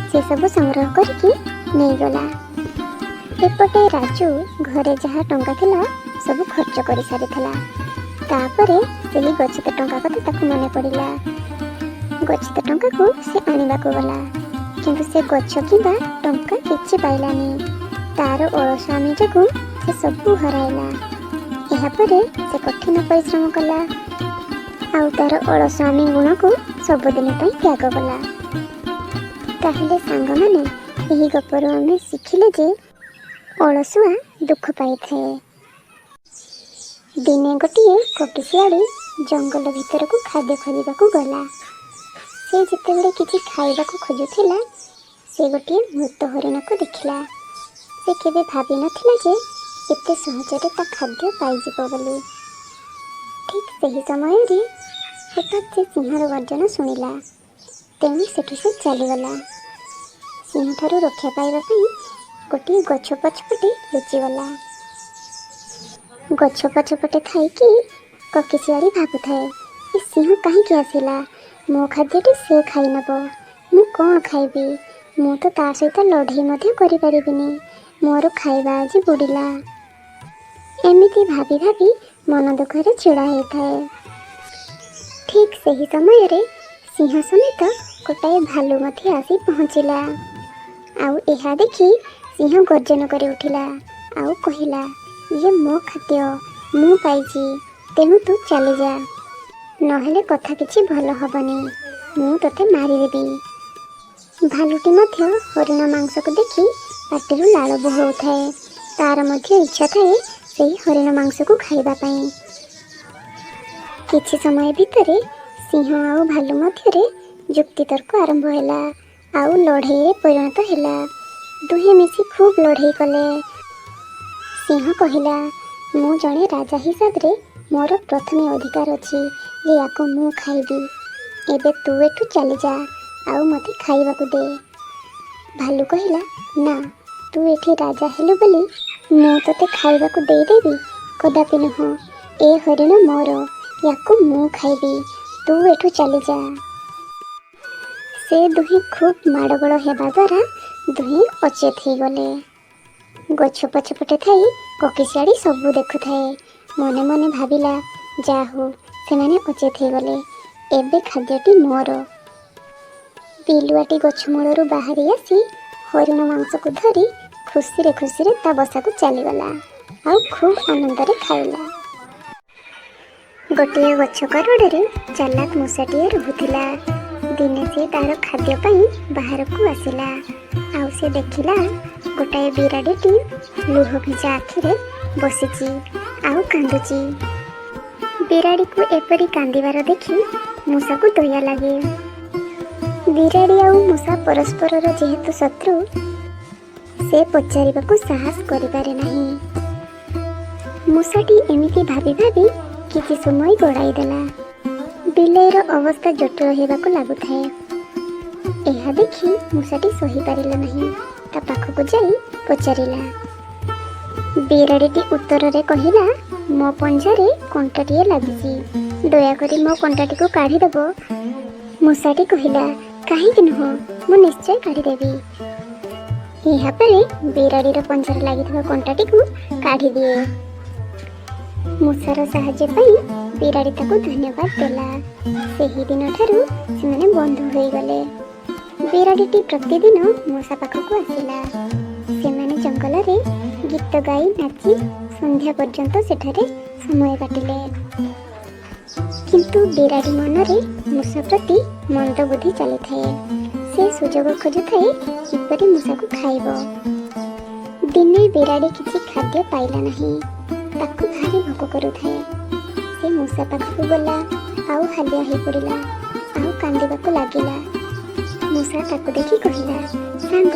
ସେ ସବୁ ସଂଗ୍ରହ କରିକି ନେଇଗଲା। ଏପଟେ ରାଜୁ ଘରେ ଯାହା ଟଙ୍କା ଥିଲା ସବୁ ଖର୍ଚ୍ଚ କରିସାରିଥିଲା। ତାପରେ ସେହି ଗଚ୍ଛିତ ଟଙ୍କା କଥା ତାକୁ ମନେ ପଡ଼ିଲା। ଗଚ୍ଛିତ ଟଙ୍କାକୁ ସେ ଆଣିବାକୁ ଗଲା, କିନ୍ତୁ ସେ ଗଛ କିମ୍ବା ଟଙ୍କା କିଛି ପାଇଲାନି। ତାର ଅଳସୁଆମୀ ଯୋଗୁଁ ସେ ସବୁ ହରାଇଲା। ଏହାପରେ ସେ କଠିନ ପରିଶ୍ରମ କଲା ଆଉ ତାର ଅଳସୁଆମୀ ଗୁଣକୁ ସବୁଦିନ ପାଇଁ ତ୍ୟାଗ କଲା। ତାହେଲେ ସାଙ୍ଗମାନେ, ଏହି ଗପରୁ ଆମେ ଶିଖିଲେ ଯେ ଅଳସୁଆ ଦୁଃଖ ପାଇଥାଏ। ଦିନେ ଗୋଟିଏ କୋକିଶିଆଳି ଜଙ୍ଗଲ ଭିତରକୁ ଖାଦ୍ୟ ଖୋଜିବାକୁ ଗଲା। ସେ ଯେତେବେଳେ କିଛି ଖାଇବାକୁ ଖୋଜୁଥିଲା ସେ ଗୋଟିଏ ମୃତ ହରିଣକୁ ଦେଖିଲା। ସେ କେବେ ଭାବିନଥିଲା ଯେ ଏତେ ସହଜରେ ତା ଖାଦ୍ୟ ପାଇଯିବ ବୋଲି। ଠିକ୍ ସେହି ସମୟରେ ହଠାତ୍ ସେ ସିଂହର ଗର୍ଜନ ଶୁଣିଲା। ତେଣୁ ସେଠୁ ସେ ଚାଲିଗଲା। ସିଂହଠାରୁ ରକ୍ଷା ପାଇବା ପାଇଁ ଗୋଟିଏ ଗଛ ପଛପଟେ ଲୁଚିଗଲା। ଗଛ ପଛପଟେ ଥାଇକି କୋକିଶିଆଳି ଭାବୁଥାଏ, ଏ ସିଂହ କାହିଁକି ଆସିଲା? ମୋ ଖାଦ୍ୟଟି ସେ ଖାଇ ନେବ। ମୁଁ କ'ଣ ଖାଇବି? ମୁଁ ତ ତା ସହିତ ଲଢ଼େଇ ମଧ୍ୟ କରିପାରିବିନି। ମୋର ଖାଇବା ଆଜି ବୁଡ଼ିଲା। ଏମିତି ଭାବି ଭାବି ମନ ଦୁଃଖରେ ଛିଡ଼ା ହେଇଥାଏ। ଠିକ୍ ସେହି ସମୟରେ ସିଂହ ସମେତ ଗୋଟାଏ ଭାଲୁ ମଧ୍ୟ ଆସି ପହଞ୍ଚିଲା। ଆଉ ଏହା ଦେଖି ସିଂହ ଗର୍ଜନ କରି ଉଠିଲା ଆଉ କହିଲା, ଇଏ ମୋ ଖାଦ୍ୟ, ମୁଁ ପାଇଛି, ତେଣୁ ତୁ ଚାଲିଯା, ନହେଲେ କଥା କିଛି ଭଲ ହବନି, ମୁଁ ତୋତେ ମାରିଦେବି। ଭାଲୁଟି ମଧ୍ୟ ହରିଣ ମାଂସକୁ ଦେଖି ପାଟିରୁ ଲାଳ ବୋହୁଥାଏ। ତାର ମଧ୍ୟ ଇଚ୍ଛା ଥାଏ ସେହି ହରିଣ ମାଂସକୁ ଖାଇବା ପାଇଁ। କିଛି ସମୟ ଭିତରେ ସିଂହ ଆଉ ଭାଲୁ ମଧ୍ୟରେ ଯୁକ୍ତିତର୍କ ଆରମ୍ଭ ହେଲା ଆଉ ଲଢ଼େଇରେ ପରିଣତ ହେଲା। ଦୁହେଁ ମିଶି ଖୁବ୍ ଲଢ଼େଇ କଲେ। ସିଂହ କହିଲା, ମୁଁ ଜଣେ ରାଜା ହିସାବରେ ମୋର ପ୍ରଥମେ ଅଧିକାର ଅଛି ଯେ ୟାକୁ ମୁଁ ଖାଇବି। ଏବେ ତୁ ଏଠୁ ଚାଲିଯା ଆଉ ମୋତେ ଖାଇବାକୁ ଦେ। ଭାଲୁ କହିଲା, ନା, ତୁ ଏଠି ରାଜା ହେଲୁ ବୋଲି ମୁଁ ତୋତେ ଖାଇବାକୁ ଦେଇଦେବି? କଦାପି ନୁହଁ। ଏ ହରିଣ ମୋର, ୟାକୁ ମୁଁ ଖାଇବି, ତୁ ଏଠୁ ଚାଲିଯା। ସେ ଦୁହେଁ ଖୁବ୍ ମାଡ଼ଗୋଳ ହେବା ଦ୍ୱାରା ଦୁହେଁ ଅଚେତ ହେଇଗଲେ। ଗଛ ପଛପଟେ ଥାଇ କୋକିଶିଆଳି ସବୁ ଦେଖୁଥାଏ। ମନେ ମନେ ଭାବିଲା, ଯା ହଉ ସେମାନେ ଅଚେତ ହେଇଗଲେ, ଏବେ ଖାଦ୍ୟଟି ମୋର। ବିଲୁଆଟି ଗଛ ମୂଳରୁ ବାହାରି ଆସି ହରିଣ ମାଂସକୁ ଧରି ଖୁସିରେ ଖୁସିରେ ତା ବସାକୁ ଚାଲିଗଲା ଆଉ ଖୁବ୍ ଆନନ୍ଦରେ ଖାଇଲା। ଗୋଟିଏ ଗଛ କରୋଡ଼ରେ ଚାଲାକ ମୂଷାଟିଏ ରହୁଥିଲା। ଦିନେ ସେ ତାର ଖାଦ୍ୟ ପାଇଁ ବାହାରକୁ ଆସିଲା ଆଉ ସେ ଦେଖିଲା ଗୋଟାଏ ବିରାଡ଼ିଟି ଲୁହ ଭିଜା ଆଖିରେ ବସିଛି ଆଉ କାନ୍ଦୁଛି। ବିରାଡ଼ିକୁ ଏପରି କାନ୍ଦିବାର ଦେଖି ମୂଷାକୁ ଦୟା ଲାଗେ। ବିରାଡ଼ି ଆଉ ମୂଷା ପରସ୍ପରର ଯେହେତୁ ଶତ୍ରୁ, ସେ ପଚାରିବାକୁ ସାହସ କରିପାରେ ନାହିଁ। ମୂଷାଟି ଏମିତି ଭାବି ଭାବି କିଛି ସମୟ ଗଡ଼ାଇ ଦେଲା। ବିଲେଇର ଅବସ୍ଥା ଜଟିଳ ହେବାକୁ ଲାଗୁଥାଏ। ଏହା ଦେଖି ମୂଷାଟି ସହିପାରିଲା ନାହିଁ। ତା ପାଖକୁ ଯାଇ ପଚାରିଲା। ବିରାଡ଼ିଟି ଉତ୍ତରରେ କହିଲା, ମୋ ପଞ୍ଝାରେ କଣ୍ଟାଟିଏ ଲାଗିଛି, ଦୟାକରି ମୋ କଣ୍ଟାଟିକୁ କାଢ଼ିଦେବ। ମୂଷାଟି କହିଲା, କାହିଁକି ନୁହଁ, ମୁଁ ନିଶ୍ଚୟ କାଢ଼ିଦେବି। ଏହାପରେ ବିରାଡ଼ିର ପଞ୍ଝାରେ ଲାଗିଥିବା କଣ୍ଟାଟିକୁ କାଢ଼ିଦିଏ। ମୂଷାର ସାହାଯ୍ୟ ପାଇଁ ବିରାଡ଼ି ତାକୁ ଧନ୍ୟବାଦ ଦେଲା। ସେହିଦିନଠାରୁ ସେମାନେ ବନ୍ଧୁ ହୋଇଗଲେ। ବିରାଡ଼ିଟି ପ୍ରତିଦିନ ମୂଷା ପାଖକୁ ଆସିଲା। ସେମାନେ ଜଙ୍ଗଲରେ ଗୀତ ଗାଇ ନାଚି ସନ୍ଧ୍ୟା ପର୍ଯ୍ୟନ୍ତ ସେଠାରେ ସମୟ କାଟିଲେ। କିନ୍ତୁ ବିରାଡ଼ି ମନରେ ମୂଷା ପ୍ରତି ମନ୍ଦ ବୁଦ୍ଧି ଚାଲିଥାଏ। ସେ ସୁଯୋଗ ଖୋଜୁଥାଏ କିପରି ମୂଷାକୁ ଖାଇବ। ଦିନେ ବିରାଡ଼ି କିଛି ଖାଦ୍ୟ ପାଇଲା ନାହିଁ। ତାକୁ ଭାରି ଭୋକ କରୁଥାଏ। ସେ ମୂଷା ପାଖକୁ ଗଲା ଆଉ ହାଲିଆ ହୋଇପଡ଼ିଲା ଆଉ କାନ୍ଦିବାକୁ ଲାଗିଲା। ମୂଷା ତାକୁ ଦେଖି କହିଲା, ସାଙ୍ଗ,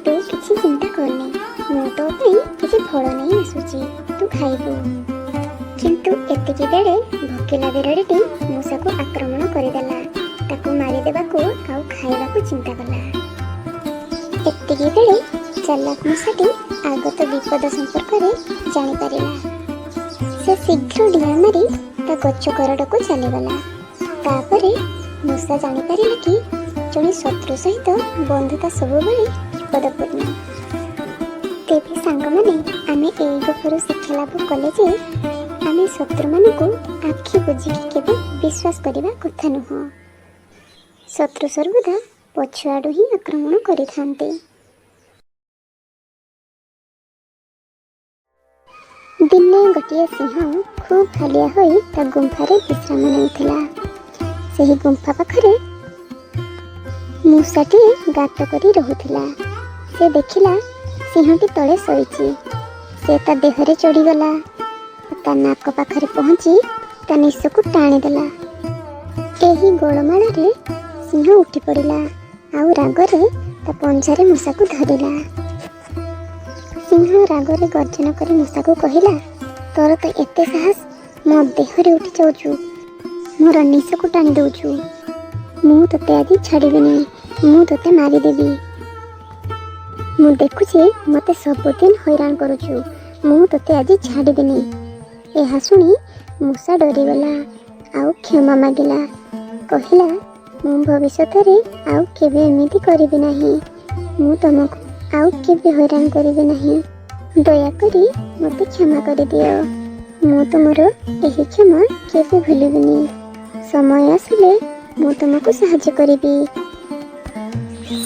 ତୁ କିଛି ଚିନ୍ତା କରନି, ମୁଁ ତୋ ପାଇଁ କିଛି ଫଳ ନେଇ ଆସୁଛି, ତୁ ଖାଇବୁ। କିନ୍ତୁ ଏତିକି ବେଳେ ଭୋକିଲା ବିରାଡ଼ିଟି ମୂଷାକୁ ଆକ୍ରମଣ କରିଦେଲା। ତାକୁ ମାରିଦେବାକୁ ଆଉ ଖାଇବାକୁ ଚିନ୍ତା କଲା। ଏତିକି ବେଳେ ଚାଲାକ ମୂଷାଟି ଆଗତ ବିପଦ ସମ୍ପର୍କରେ ଜାଣିପାରିଲା। ସେ ଶୀଘ୍ର ଡିଆଁ ମାରି ତା ଗଛ କରୋଡ଼କୁ ଚାଲିଗଲା। ତାପରେ ମୂଷା ଜାଣିପାରିଲା କି ଜଣେ ଶତ୍ରୁ ସହିତ ବନ୍ଧୁତା ସବୁବେଳେ ବିପଦପୂର୍ଣ୍ଣ। ତେବେ ସାଙ୍ଗମାନେ, ଆମେ ଏଇ ଗପରୁ ଶିକ୍ଷା ଲାଭ କଲେ ଯେ ଆମେ ଶତ୍ରୁମାନଙ୍କୁ ଆଖି ବୁଜିକି କେବେ ବିଶ୍ୱାସ କରିବା କଥା ନୁହଁ। ଶତ୍ରୁ ସର୍ବଦା ପଛଆଡ଼ୁ ହିଁ ଆକ୍ରମଣ କରିଥାନ୍ତି। ଦିନେ ଗୋଟିଏ ସିଂହ ଖୁବ୍ ହାଲିଆ ହୋଇ ତା ଗୁମ୍ଫାରେ ବିଶ୍ରାମ ନେଉଥିଲା। ସେହି ଗୁମ୍ଫା ପାଖରେ ମୂଷାଟିଏ ଗାତ କରି ରହୁଥିଲା। ସେ ଦେଖିଲା ସିଂହଟି ତଳେ ଶୋଇଛି। ସେ ତା ଦେହରେ ଚଢ଼ିଗଲା, ତା ନାକ ପାଖରେ ପହଞ୍ଚି ତା ନିଶକୁ ଟାଣିଦେଲା। ଏହି ଗୋଳମାଳରେ ସିଂହ ଉଠି ପଡ଼ିଲା ଆଉ ରାଗରେ ତା ପଞ୍ଝାରେ ମୂଷାକୁ ଧରିଲା। ସିଂହ ରାଗରେ ଗର୍ଜନ କରି ମୂଷାକୁ କହିଲା, ତୋର ତ ଏତେ ସାହସ, ମୋ ଦେହରେ ଉଠି ଯାଉଛୁ, ମୋର ନିଶକୁ ଟାଣି ଦେଉଛୁ। ମୁଁ ତୋତେ ଆଜି ଛାଡ଼ିବିନି, ମୁଁ ତୋତେ ମାରିଦେବି। ମୁଁ ଦେଖୁଛି ମୋତେ ସବୁଦିନ ହଇରାଣ କରୁଛୁ, ମୁଁ ତୋତେ ଆଜି ଛାଡ଼ିବିନି। ଏହା ଶୁଣି ମୂଷା ଡରିଗଲା ଆଉ କ୍ଷମା ମାଗିଲା। କହିଲା, ମୁଁ ଭବିଷ୍ୟତରେ ଆଉ କେବେ ଏମିତି କରିବି ନାହିଁ। ମୁଁ ତମକୁ ଆଉ କେବେ ହଇରାଣ କରିବି ନାହିଁ। ଦୟାକରି ମୋତେ କ୍ଷମା କରିଦିଅ। ମୁଁ ତୁମର ଏହି କ୍ଷମା କେବେ ଭୁଲିବିନି। ସମୟ ଆସିଲେ ମୁଁ ତୁମକୁ ସାହାଯ୍ୟ କରିବି।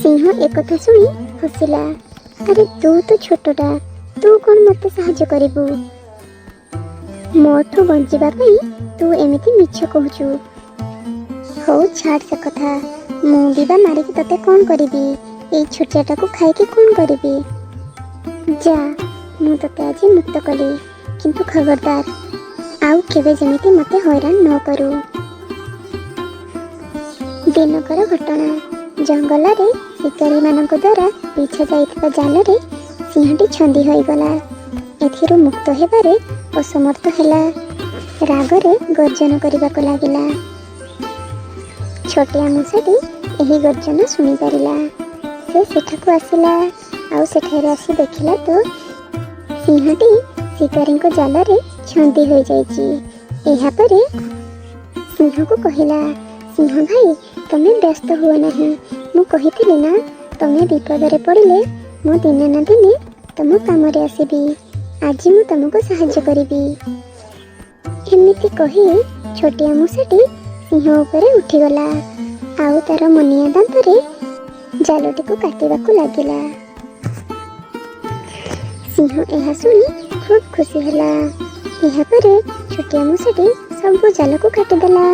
ସିଂହ ଏକଥା ଶୁଣି ହସିଲା। ଆରେ ତୁ ତ ଛୋଟଟା, ତୁ କ'ଣ ମୋତେ ସାହାଯ୍ୟ କରିବୁ? ମୋଠୁ ବଞ୍ଚିବା ପାଇଁ ତୁ ଏମିତି ମିଛ କହୁଛୁ। ହଉ ଛାଡ଼ ସେ କଥା, ମୁଁ ବି ବା ମାରିକି ତତେ କ'ଣ କରିବି? ଏଇ ଛୋଟିଆଟାକୁ ଖାଇକି କ'ଣ କରିବି? ଯା, ମୁଁ ତତେ ଆଜି ମୁକ୍ତ କଲି, କିନ୍ତୁ ଖବରଦାର ଆଉ କେବେ ଯେମିତି ମୋତେ ହଇରାଣ ନ କରୁ। ଦିନକର ଘଟଣା। ଜଙ୍ଗଲରେ ଶିକାରୀମାନଙ୍କ ଦ୍ୱାରା ବିଛା ଯାଇଥିବା ଜାଲରେ ସିଂହଟି ଛନ୍ଦି ହୋଇଗଲା। ଏଥିରୁ ମୁକ୍ତ ହେବାରେ ଅସମର୍ଥ ହେଲା। ରାଗରେ ଗର୍ଜନ କରିବାକୁ ଲାଗିଲା। ଛୋଟିଆ ମୂଷାଟି ଏହି ଗର୍ଜନ ଶୁଣିପାରିଲା। ସେ ସେଠାକୁ ଆସିଲା ଆଉ ସେଠାରେ ଆସି ଦେଖିଲା ତ ସିଂହଟି ଶିକାରୀଙ୍କ ଜାଲରେ ଛନ୍ଦି ହୋଇଯାଇଛି। ଏହାପରେ ସିଂହକୁ କହିଲା, ସିଂହ ଭାଇ, ତମେ ବ୍ୟସ୍ତ ହୁଅ ନାହିଁ। ମୁଁ କହିଥିଲି ନା, ତମେ ବିପଦରେ ପଡ଼ିଲେ ମୁଁ ଦିନେ ନା ଦିନେ ତମ କାମରେ ଆସିବି। ଆଜି ମୁଁ ତମକୁ ସାହାଯ୍ୟ କରିବି। ଏମିତି କହି ଛୋଟିଆ ମୂଷାଟି ସିଂହ ଉପରେ ଉଠିଗଲା ଆଉ ତାର ମୁନିଆ ଦାନ୍ତରେ ଜାଲଟିକୁ କାଟିବାକୁ ଲାଗିଲା। ସିଂହ ଏହା ଶୁଣି ଖୁବ୍ ଖୁସି ହେଲା। ଏହାପରେ ଛୋଟିଆ ମୂଷାଟି ସବୁ ଜାଲକୁ କାଟିଦେଲା।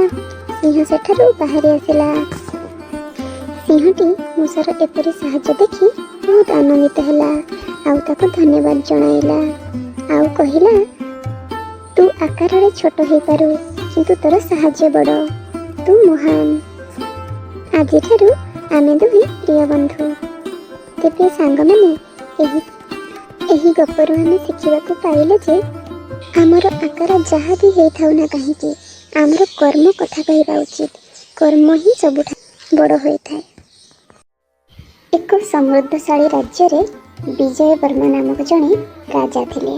ସିଂହ ସେଠାରୁ ବାହାରି ଆସିଲା। ସିଂହଟି ମୂଷାର ଏପରି ସାହାଯ୍ୟ ଦେଖି ବହୁତ ଆନନ୍ଦିତ ହେଲା ଆଉ ତାକୁ ଧନ୍ୟବାଦ ଜଣାଇଲା ଆଉ କହିଲା, ତୁ ଆକାରରେ ଛୋଟ ହେଇପାରୁ, କିନ୍ତୁ ତୋର ସାହାଯ୍ୟ ବଡ଼। ତୁ ମହାନ। ଆଜିଠାରୁ ଆମେ ଦୁହେଁ ପ୍ରିୟ ବନ୍ଧୁ। ତେବେ ସାଙ୍ଗମାନେ, ଏହି ଗପରୁ ଆମେ ଶିଖିବାକୁ ପାଇଲେ ଯେ ଆମର ଆକାର ଯାହା ବି ହେଇଥାଉ ନା କାହିଁକି, ଆମର କର୍ମ କଥା କହିବା ଉଚିତ। କର୍ମ ହିଁ ସବୁଠାରୁ ବଡ଼ ହୋଇଥାଏ। ଏକ ସମୃଦ୍ଧଶାଳୀ ରାଜ୍ୟରେ ବିଜୟ ବର୍ମା ନାମକ ଜଣେ ରାଜା ଥିଲେ।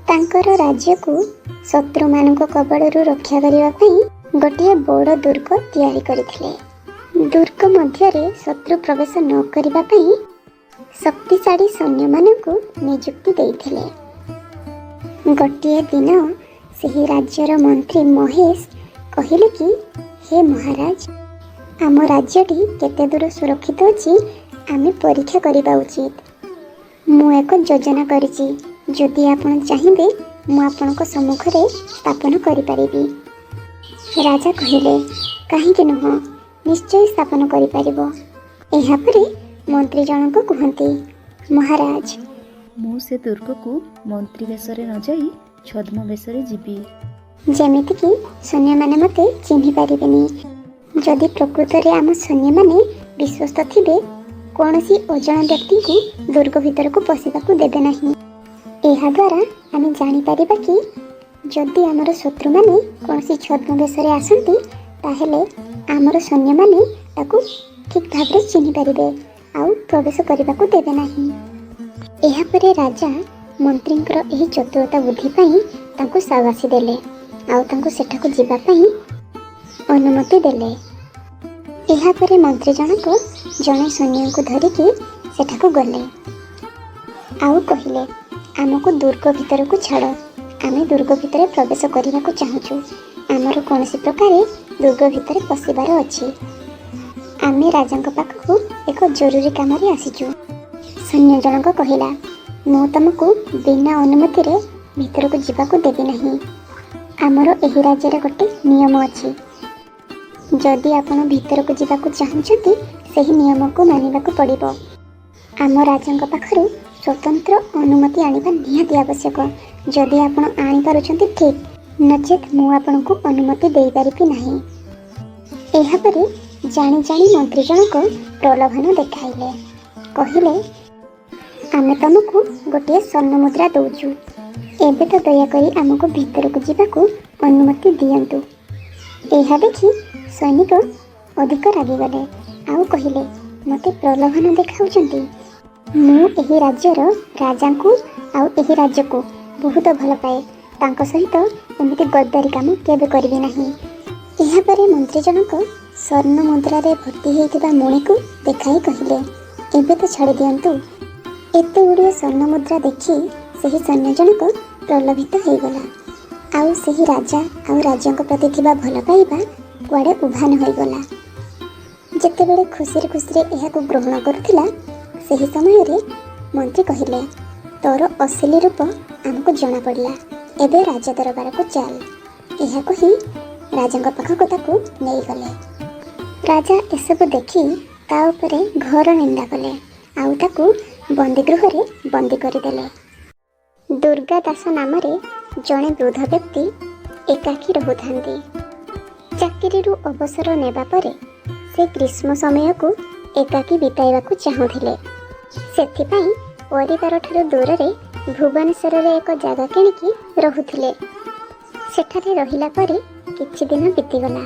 ତାଙ୍କର ରାଜ୍ୟକୁ ଶତ୍ରୁମାନଙ୍କ କବଳରୁ ରକ୍ଷା କରିବା ପାଇଁ ଗୋଟିଏ ବଡ଼ ଦୁର୍ଗ ତିଆରି କରିଥିଲେ। ଦୁର୍ଗ ମଧ୍ୟରେ ଶତ୍ରୁ ପ୍ରବେଶ ନ କରିବା ପାଇଁ ଶକ୍ତିଶାଳୀ ସୈନ୍ୟମାନଙ୍କୁ ନିଯୁକ୍ତି ଦେଇଥିଲେ। ଗୋଟିଏ ଦିନ ସେହି ରାଜ୍ୟର ମନ୍ତ୍ରୀ ମହେଶ କହିଲେ କି, ହେ ମହାରାଜ, ଆମ ରାଜ୍ୟଟି କେତେ ଦୂର ସୁରକ୍ଷିତ ଅଛି ଆମେ ପରୀକ୍ଷା କରିବା ଉଚିତ। ମୁଁ ଏକ ଯୋଜନା କରିଛି, ଯଦି ଆପଣ ଚାହିଁବେ ମୁଁ ଆପଣଙ୍କ ସମ୍ମୁଖରେ ସ୍ଥାପନ କରିପାରିବି। ରାଜା କହିଲେ, କାହିଁକି ନୁହଁ, ନିଶ୍ଚୟ ସ୍ଥାପନ କରିପାରିବ। ଏହାପରେ ମନ୍ତ୍ରୀ ଜଣକ କୁହନ୍ତି, ମହାରାଜ, ମୁଁ ସେ ଦୁର୍ଗକୁ ମନ୍ତ୍ରୀ ବେଶରେ ନ ଯାଇ ଛଦ୍ମ ବେଶରେ ଯିବି। ଯେମିତିକି ସୈନ୍ୟମାନେ ମୋତେ ଚିହ୍ନି ପାରିବେନି। ଯଦି ପ୍ରକୃତରେ ଆମ ସୈନ୍ୟମାନେ ବିଶ୍ୱସ୍ତ ଥିବେ, କୌଣସି ଅଜଣା ବ୍ୟକ୍ତିଙ୍କୁ ଦୁର୍ଗ ଭିତରକୁ ପଶିବାକୁ ଦେବେ ନାହିଁ। ଏହାଦ୍ୱାରା ଆମେ ଜାଣିପାରିବା କି ଯଦି ଆମର ଶତ୍ରୁମାନେ କୌଣସି ଛଦ୍ମ ବେଶରେ ଆସନ୍ତି, ତାହେଲେ ଆମର ସୈନ୍ୟମାନେ ତାକୁ ଠିକ୍ ଭାବରେ ଚିହ୍ନି ପାରିବେ ଆଉ ପ୍ରବେଶ କରିବାକୁ ଦେବେ ନାହିଁ। ଏହାପରେ ରାଜା ମନ୍ତ୍ରୀଙ୍କର ଏହି ଚତୁରତା ବୁଦ୍ଧି ପାଇଁ ତାଙ୍କୁ ସାବାସି ଦେଲେ ଆଉ ତାଙ୍କୁ ସେଠାକୁ ଯିବା ପାଇଁ ଅନୁମତି ଦେଲେ। ଏହାପରେ ମନ୍ତ୍ରୀ ଜଣକ ଜଣେ ସୈନ୍ୟଙ୍କୁ ଧରିକି ସେଠାକୁ ଗଲେ ଆଉ କହିଲେ, ଆମକୁ ଦୁର୍ଗ ଭିତରକୁ ଛାଡ଼, ଆମେ ଦୁର୍ଗ ଭିତରେ ପ୍ରବେଶ କରିବାକୁ ଚାହୁଁଛୁ। ଆମର କୌଣସି ପ୍ରକାରେ ଦୁର୍ଗ ଭିତରେ ପଶିବାର ଅଛି। ଆମେ ରାଜାଙ୍କ ପାଖକୁ ଏକ ଜରୁରୀ କାମରେ ଆସିଛୁ। ସୈନ୍ୟ ଜଣକ କହିଲା, ମୁଁ ତମକୁ ବିନା ଅନୁମତିରେ ଭିତରକୁ ଯିବାକୁ ଦେବି ନାହିଁ। ଆମର ଏହି ରାଜ୍ୟରେ ଗୋଟେ ନିୟମ ଅଛି। ଯଦି ଆପଣ ଭିତରକୁ ଯିବାକୁ ଚାହୁଁଛନ୍ତି, ସେହି ନିୟମକୁ ମାନିବାକୁ ପଡ଼ିବ। ଆମ ରାଜାଙ୍କ ପାଖରୁ ସ୍ୱତନ୍ତ୍ର ଅନୁମତି ଆଣିବା ନିହାତି ଆବଶ୍ୟକ। ଯଦି ଆପଣ ଆଣିପାରୁଛନ୍ତି ଠିକ୍, ନଚେତ୍ ମୁଁ ଆପଣଙ୍କୁ ଅନୁମତି ଦେଇପାରିବି ନାହିଁ। ଏହାପରେ ଜାଣି ଜାଣି ମନ୍ତ୍ରୀ ଜଣକ ପ୍ରଲୋଭନ ଦେଖାଇଲେ। କହିଲେ, ଆମେ ତମକୁ ଗୋଟିଏ ସ୍ୱର୍ଣ୍ଣ ମୁଦ୍ରା ଦେଉଛୁ। ଏବେ ତ ଦୟାକରି ଆମକୁ ଭିତରକୁ ଯିବାକୁ ଅନୁମତି ଦିଅନ୍ତୁ। ଏହା ଦେଖି ସୈନିକ ଅଧିକ ରାଗିଗଲେ ଆଉ କହିଲେ, ମୋତେ ପ୍ରଲୋଭନ ଦେଖାଉଛନ୍ତି? ମୁଁ ଏହି ରାଜ୍ୟର ରାଜାଙ୍କୁ ଆଉ ଏହି ରାଜ୍ୟକୁ ବହୁତ ଭଲ ପାଏ। ତାଙ୍କ ସହିତ ଏମିତି ଗଦ୍ଦାରୀ କାମ କେବେ କରିବି ନାହିଁ। ଏହାପରେ ମନ୍ତ୍ରୀ ଜଣକ ସ୍ୱର୍ଣ୍ଣ ମୁଦ୍ରାରେ ଭର୍ତ୍ତି ହୋଇଥିବା ମୁଣିକୁ ଦେଖାଇ କହିଲେ, ଏବେ ତ ଛାଡ଼ି ଦିଅନ୍ତୁ। ଏତେ ଗୁଡ଼ିଏ ସ୍ୱର୍ଣ୍ଣ ମୁଦ୍ରା ଦେଖି ସେହି ସୈନ୍ୟ ଜଣକ ପ୍ରଲୋଭିତ ହୋଇଗଲା। ଆଉ ସେହି ରାଜା ଆଉ ରାଜାଙ୍କ ପ୍ରତି ଥିବା ଭଲ ପାଇବା କୁଆଡ଼େ ଉଭାନ ହୋଇଗଲା। ଯେତେବେଳେ ଖୁସିରେ ଖୁସିରେ ଏହାକୁ ଗ୍ରହଣ କରୁଥିଲା, ସେହି ସମୟରେ ମନ୍ତ୍ରୀ କହିଲେ, ତୋର ଅସଲି ରୂପ ଆମକୁ ଜଣାପଡ଼ିଲା। ଏବେ ରାଜ ଦରବାରକୁ ଚାଲ। ଏହା କହି ରାଜାଙ୍କ ପାଖକୁ ତାକୁ ନେଇଗଲେ। ରାଜା ଏସବୁ ଦେଖି ତା ଉପରେ ଘୋର ନିନ୍ଦା କଲେ ଆଉ ତାକୁ ବନ୍ଦୀଗୃହରେ ବନ୍ଦୀ କରିଦେଲେ। ଦୁର୍ଗା ଦାସ ନାମରେ ଜଣେ ବୃଦ୍ଧ ବ୍ୟକ୍ତି ଏକାକୀ ରହୁଥାନ୍ତି। ଚାକିରିରୁ ଅବସର ନେବା ପରେ ସେ ଗ୍ରୀଷ୍ମ ସମୟକୁ ଏକାକୀ ବିତାଇବାକୁ ଚାହୁଁଥିଲେ। ସେଥିପାଇଁ ପରିବାରଠାରୁ ଦୂରରେ ଭୁବନେଶ୍ୱରରେ ଏକ ଜାଗା କିଣିକି ରହୁଥିଲେ। ସେଠାରେ ରହିଲା ପରେ କିଛି ଦିନ ବିତିଗଲା।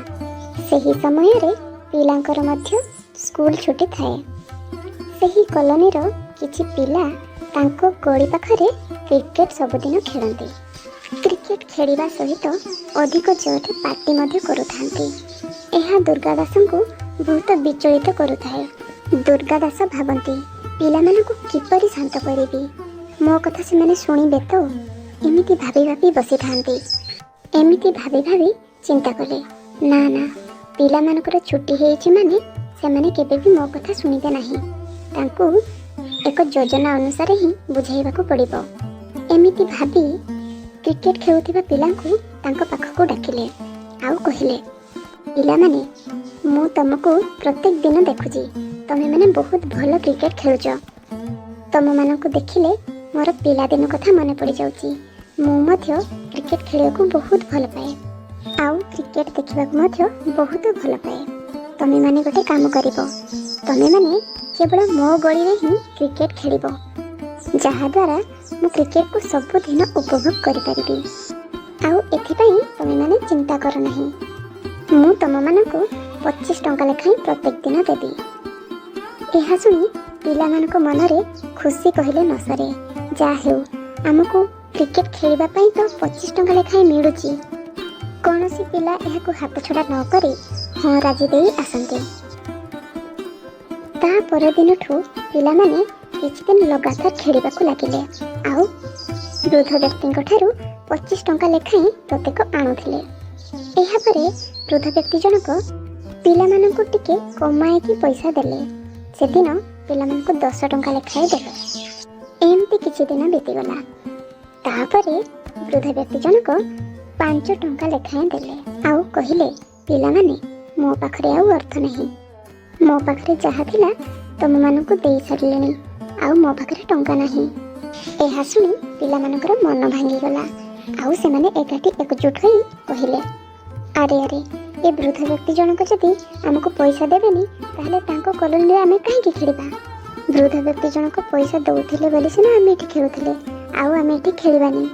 ସେହି ସମୟରେ ପିଲାଙ୍କର ମଧ୍ୟ ସ୍କୁଲ ଛୁଟି ଥାଏ। ସେହି କଲୋନୀର କିଛି ପିଲା ତାଙ୍କ ଗଳି ପାଖରେ କ୍ରିକେଟ ସବୁଦିନ ଖେଳନ୍ତି। କ୍ରିକେଟ ଖେଳିବା ସହିତ ଅଧିକ ଜୋରରେ ପାର୍ଟି ମଧ୍ୟ କରୁଥାନ୍ତି। ଏହା ଦୁର୍ଗା ଦାସଙ୍କୁ ବହୁତ ବିଚଳିତ କରୁଥାଏ। ଦୁର୍ଗା ଦାସ ଭାବନ୍ତି, ପିଲାମାନଙ୍କୁ କିପରି ଶାନ୍ତ କରିବି? ମୋ କଥା ସେମାନେ ଶୁଣିବେ ତ? ଏମିତି ଭାବି ଭାବି ବସିଥାନ୍ତି। ଏମିତି ଭାବି ଭାବି ଚିନ୍ତା କଲେ, ନା ନା, ପିଲାମାନଙ୍କର ଛୁଟି ହେଇଛି ମାନେ ସେମାନେ କେବେ ବି ମୋ କଥା ଶୁଣିବେ ନାହିଁ। ତାଙ୍କୁ ଏକ ଯୋଜନା ଅନୁସାରେ ହିଁ ବୁଝାଇବାକୁ ପଡ଼ିବ। ଏମିତି ଭାବି କ୍ରିକେଟ ଖେଳୁଥିବା ପିଲାଙ୍କୁ ତାଙ୍କ ପାଖକୁ ଡାକିଲେ ଆଉ କହିଲେ, ପିଲାମାନେ, ମୁଁ ତମକୁ ପ୍ରତ୍ୟେକ ଦିନ ଦେଖୁଛି। ତମେମାନେ ବହୁତ ଭଲ କ୍ରିକେଟ ଖେଳୁଛ। ତମମାନଙ୍କୁ ଦେଖିଲେ ମୋର ପିଲାଦିନ କଥା ମନେ ପଡ଼ିଯାଉଛି। ମୁଁ ମଧ୍ୟ କ୍ରିକେଟ ଖେଳିବାକୁ ବହୁତ ଭଲ ପାଏ ଆଉ କ୍ରିକେଟ ଦେଖିବାକୁ ମଧ୍ୟ ବହୁତ ଭଲ ପାଏ। ତମେମାନେ ଗୋଟେ କାମ କରିବ, ତମେମାନେ କେବଳ ମୋ ଗଳିରେ ହିଁ କ୍ରିକେଟ ଖେଳିବ, ଯାହାଦ୍ୱାରା ମୁଁ କ୍ରିକେଟକୁ ସବୁଦିନ ଉପଭୋଗ କରିପାରିବି। ଆଉ ଏଥିପାଇଁ ତମେମାନେ ଚିନ୍ତା କର ନାହିଁ। ମୁଁ ତମମାନଙ୍କୁ 25 ଟଙ୍କା ଲେଖାଏଁ ପ୍ରତ୍ୟେକ ଦିନ ଦେବି। ଏହା ଶୁଣି ପିଲାମାନଙ୍କ ମନରେ ଖୁସି କହିଲେ ନ ସରେ। ଯାହା ହେଉ, ଆମକୁ କ୍ରିକେଟ ଖେଳିବା ପାଇଁ ତ 25 ଟଙ୍କା ଲେଖାଏଁ ମିଳୁଛି। କୌଣସି ପିଲା ଏହାକୁ ହାତଛଡ଼ା ନ କରି ହଁ ରାଜି ଦେଇ ଆସନ୍ତି। ତା ପରଦିନଠୁ ପିଲାମାନେ କିଛି ଦିନ ଲଗାତାର ଖେଳିବାକୁ ଲାଗିଲେ ଆଉ ବୃଦ୍ଧ ବ୍ୟକ୍ତିଙ୍କ ଠାରୁ 25 ଟଙ୍କା ଲେଖାଏଁ ପ୍ରତ୍ୟେକ ଆଣୁଥିଲେ। ଏହାପରେ ବୃଦ୍ଧ ବ୍ୟକ୍ତି ଜଣକ ପିଲାମାନଙ୍କୁ ଟିକେ କମାଇକି ପଇସା ଦେଲେ। ସେଦିନ ପିଲାମାନଙ୍କୁ 10 ଟଙ୍କା ଲେଖାଏଁ ଦେଲେ। ଏମିତି କିଛି ଦିନ ବିତିଗଲା। ତାପରେ ବୃଦ୍ଧ ବ୍ୟକ୍ତି ଜଣକ 5 ଟଙ୍କା ଲେଖାଏଁ ଦେଲେ ଆଉ କହିଲେ, ପିଲାମାନେ, ମୋ ପାଖରେ ଆଉ ଅର୍ଥ ନାହିଁ। ମୋ ପାଖରେ ଯାହା ଥିଲା ତମମାନଙ୍କୁ ଦେଇ ସାରିଲେଣି। ଆଉ ମୋ ପାଖରେ ଟଙ୍କା ନାହିଁ। ଏହା ଶୁଣି ପିଲାମାନଙ୍କର ମନ ଭାଙ୍ଗିଗଲା ଆଉ ସେମାନେ ଏକାଠି ଏକଜୁଟ ହୋଇ କହିଲେ, ଆରେ ଆରେ, ଏ ବୃଦ୍ଧ ବ୍ୟକ୍ତି ଜଣକ ଯଦି ଆମକୁ ପଇସା ଦେବେନି ତାହେଲେ ତାଙ୍କ କଲୋନୀରେ ଆମେ କାହିଁକି ଖେଳିବା? ବୃଦ୍ଧ ବ୍ୟକ୍ତି ଜଣକ ପଇସା ଦେଉଥିଲେ ବୋଲି ସିନା ଆମେ ଏଠି ଖେଳୁଥିଲେ, ଆଉ ଆମେ ଏଠି ଖେଳିବାନି।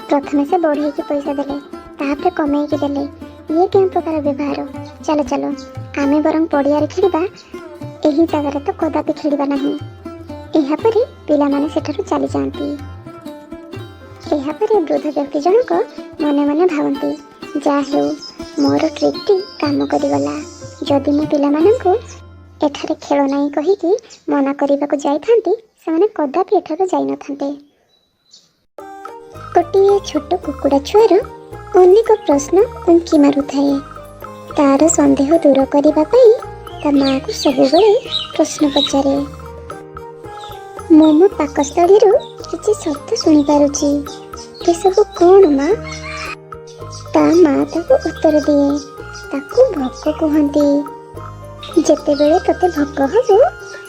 ପ୍ରଥମେ ସେ ବଢ଼େଇକି ପଇସା ଦେଲେ, ତାପରେ କମେଇକି ଦେଲେ। ଇଏ କେଉଁ ପ୍ରକାର ବ୍ୟବହାର? ଚାଲ ଚାଲ, ଆମେ ବରଂ ପଡ଼ିଆରେ ଖେଳିବା, ଏହି ଜାଗାରେ ତ କଦାପି ଖେଳିବା ନାହିଁ। ଏହାପରେ ପିଲାମାନେ ସେଠାରୁ ଚାଲିଯାଆନ୍ତି। ଏହାପରେ ବୃଦ୍ଧ ବ୍ୟକ୍ତି ଜଣକ ମନେ ମନେ ଭାବନ୍ତି, ଯାହା ହେଉ, ମୋର ଟ୍ରିକ୍ଟି କାମ କରିଗଲା। ଯଦି ମୁଁ ପିଲାମାନଙ୍କୁ ଏଠାରେ ଖେଳ ନାହିଁ କହିକି ମନା କରିବାକୁ ଯାଇଥାନ୍ତି, ସେମାନେ କଦାପି ଏଠାରୁ ଯାଇନଥାନ୍ତେ। ଗୋଟିଏ ଛୋଟ କୁକୁଡ଼ା ଛୁଆର ଅନେକ ପ୍ରଶ୍ନ ଉଙ୍କି ମାରୁଥାଏ। ତାର ସନ୍ଦେହ ଦୂର କରିବା ପାଇଁ ତା ମାଆକୁ ସବୁବେଳେ ପ୍ରଶ୍ନ ପଚାରେ। ମୁଁ ମୋ ପାକସ୍ଥଳୀରୁ କିଛି ଶବ୍ଦ ଶୁଣିପାରୁଛି। ଏସବୁ କ'ଣ ମା? ତା ମା ତାକୁ ଉତ୍ତର ଦିଏ, ତାକୁ ଭୋକ କୁହନ୍ତି। ଯେତେବେଳେ ତୋତେ ଭୋକ ହବ,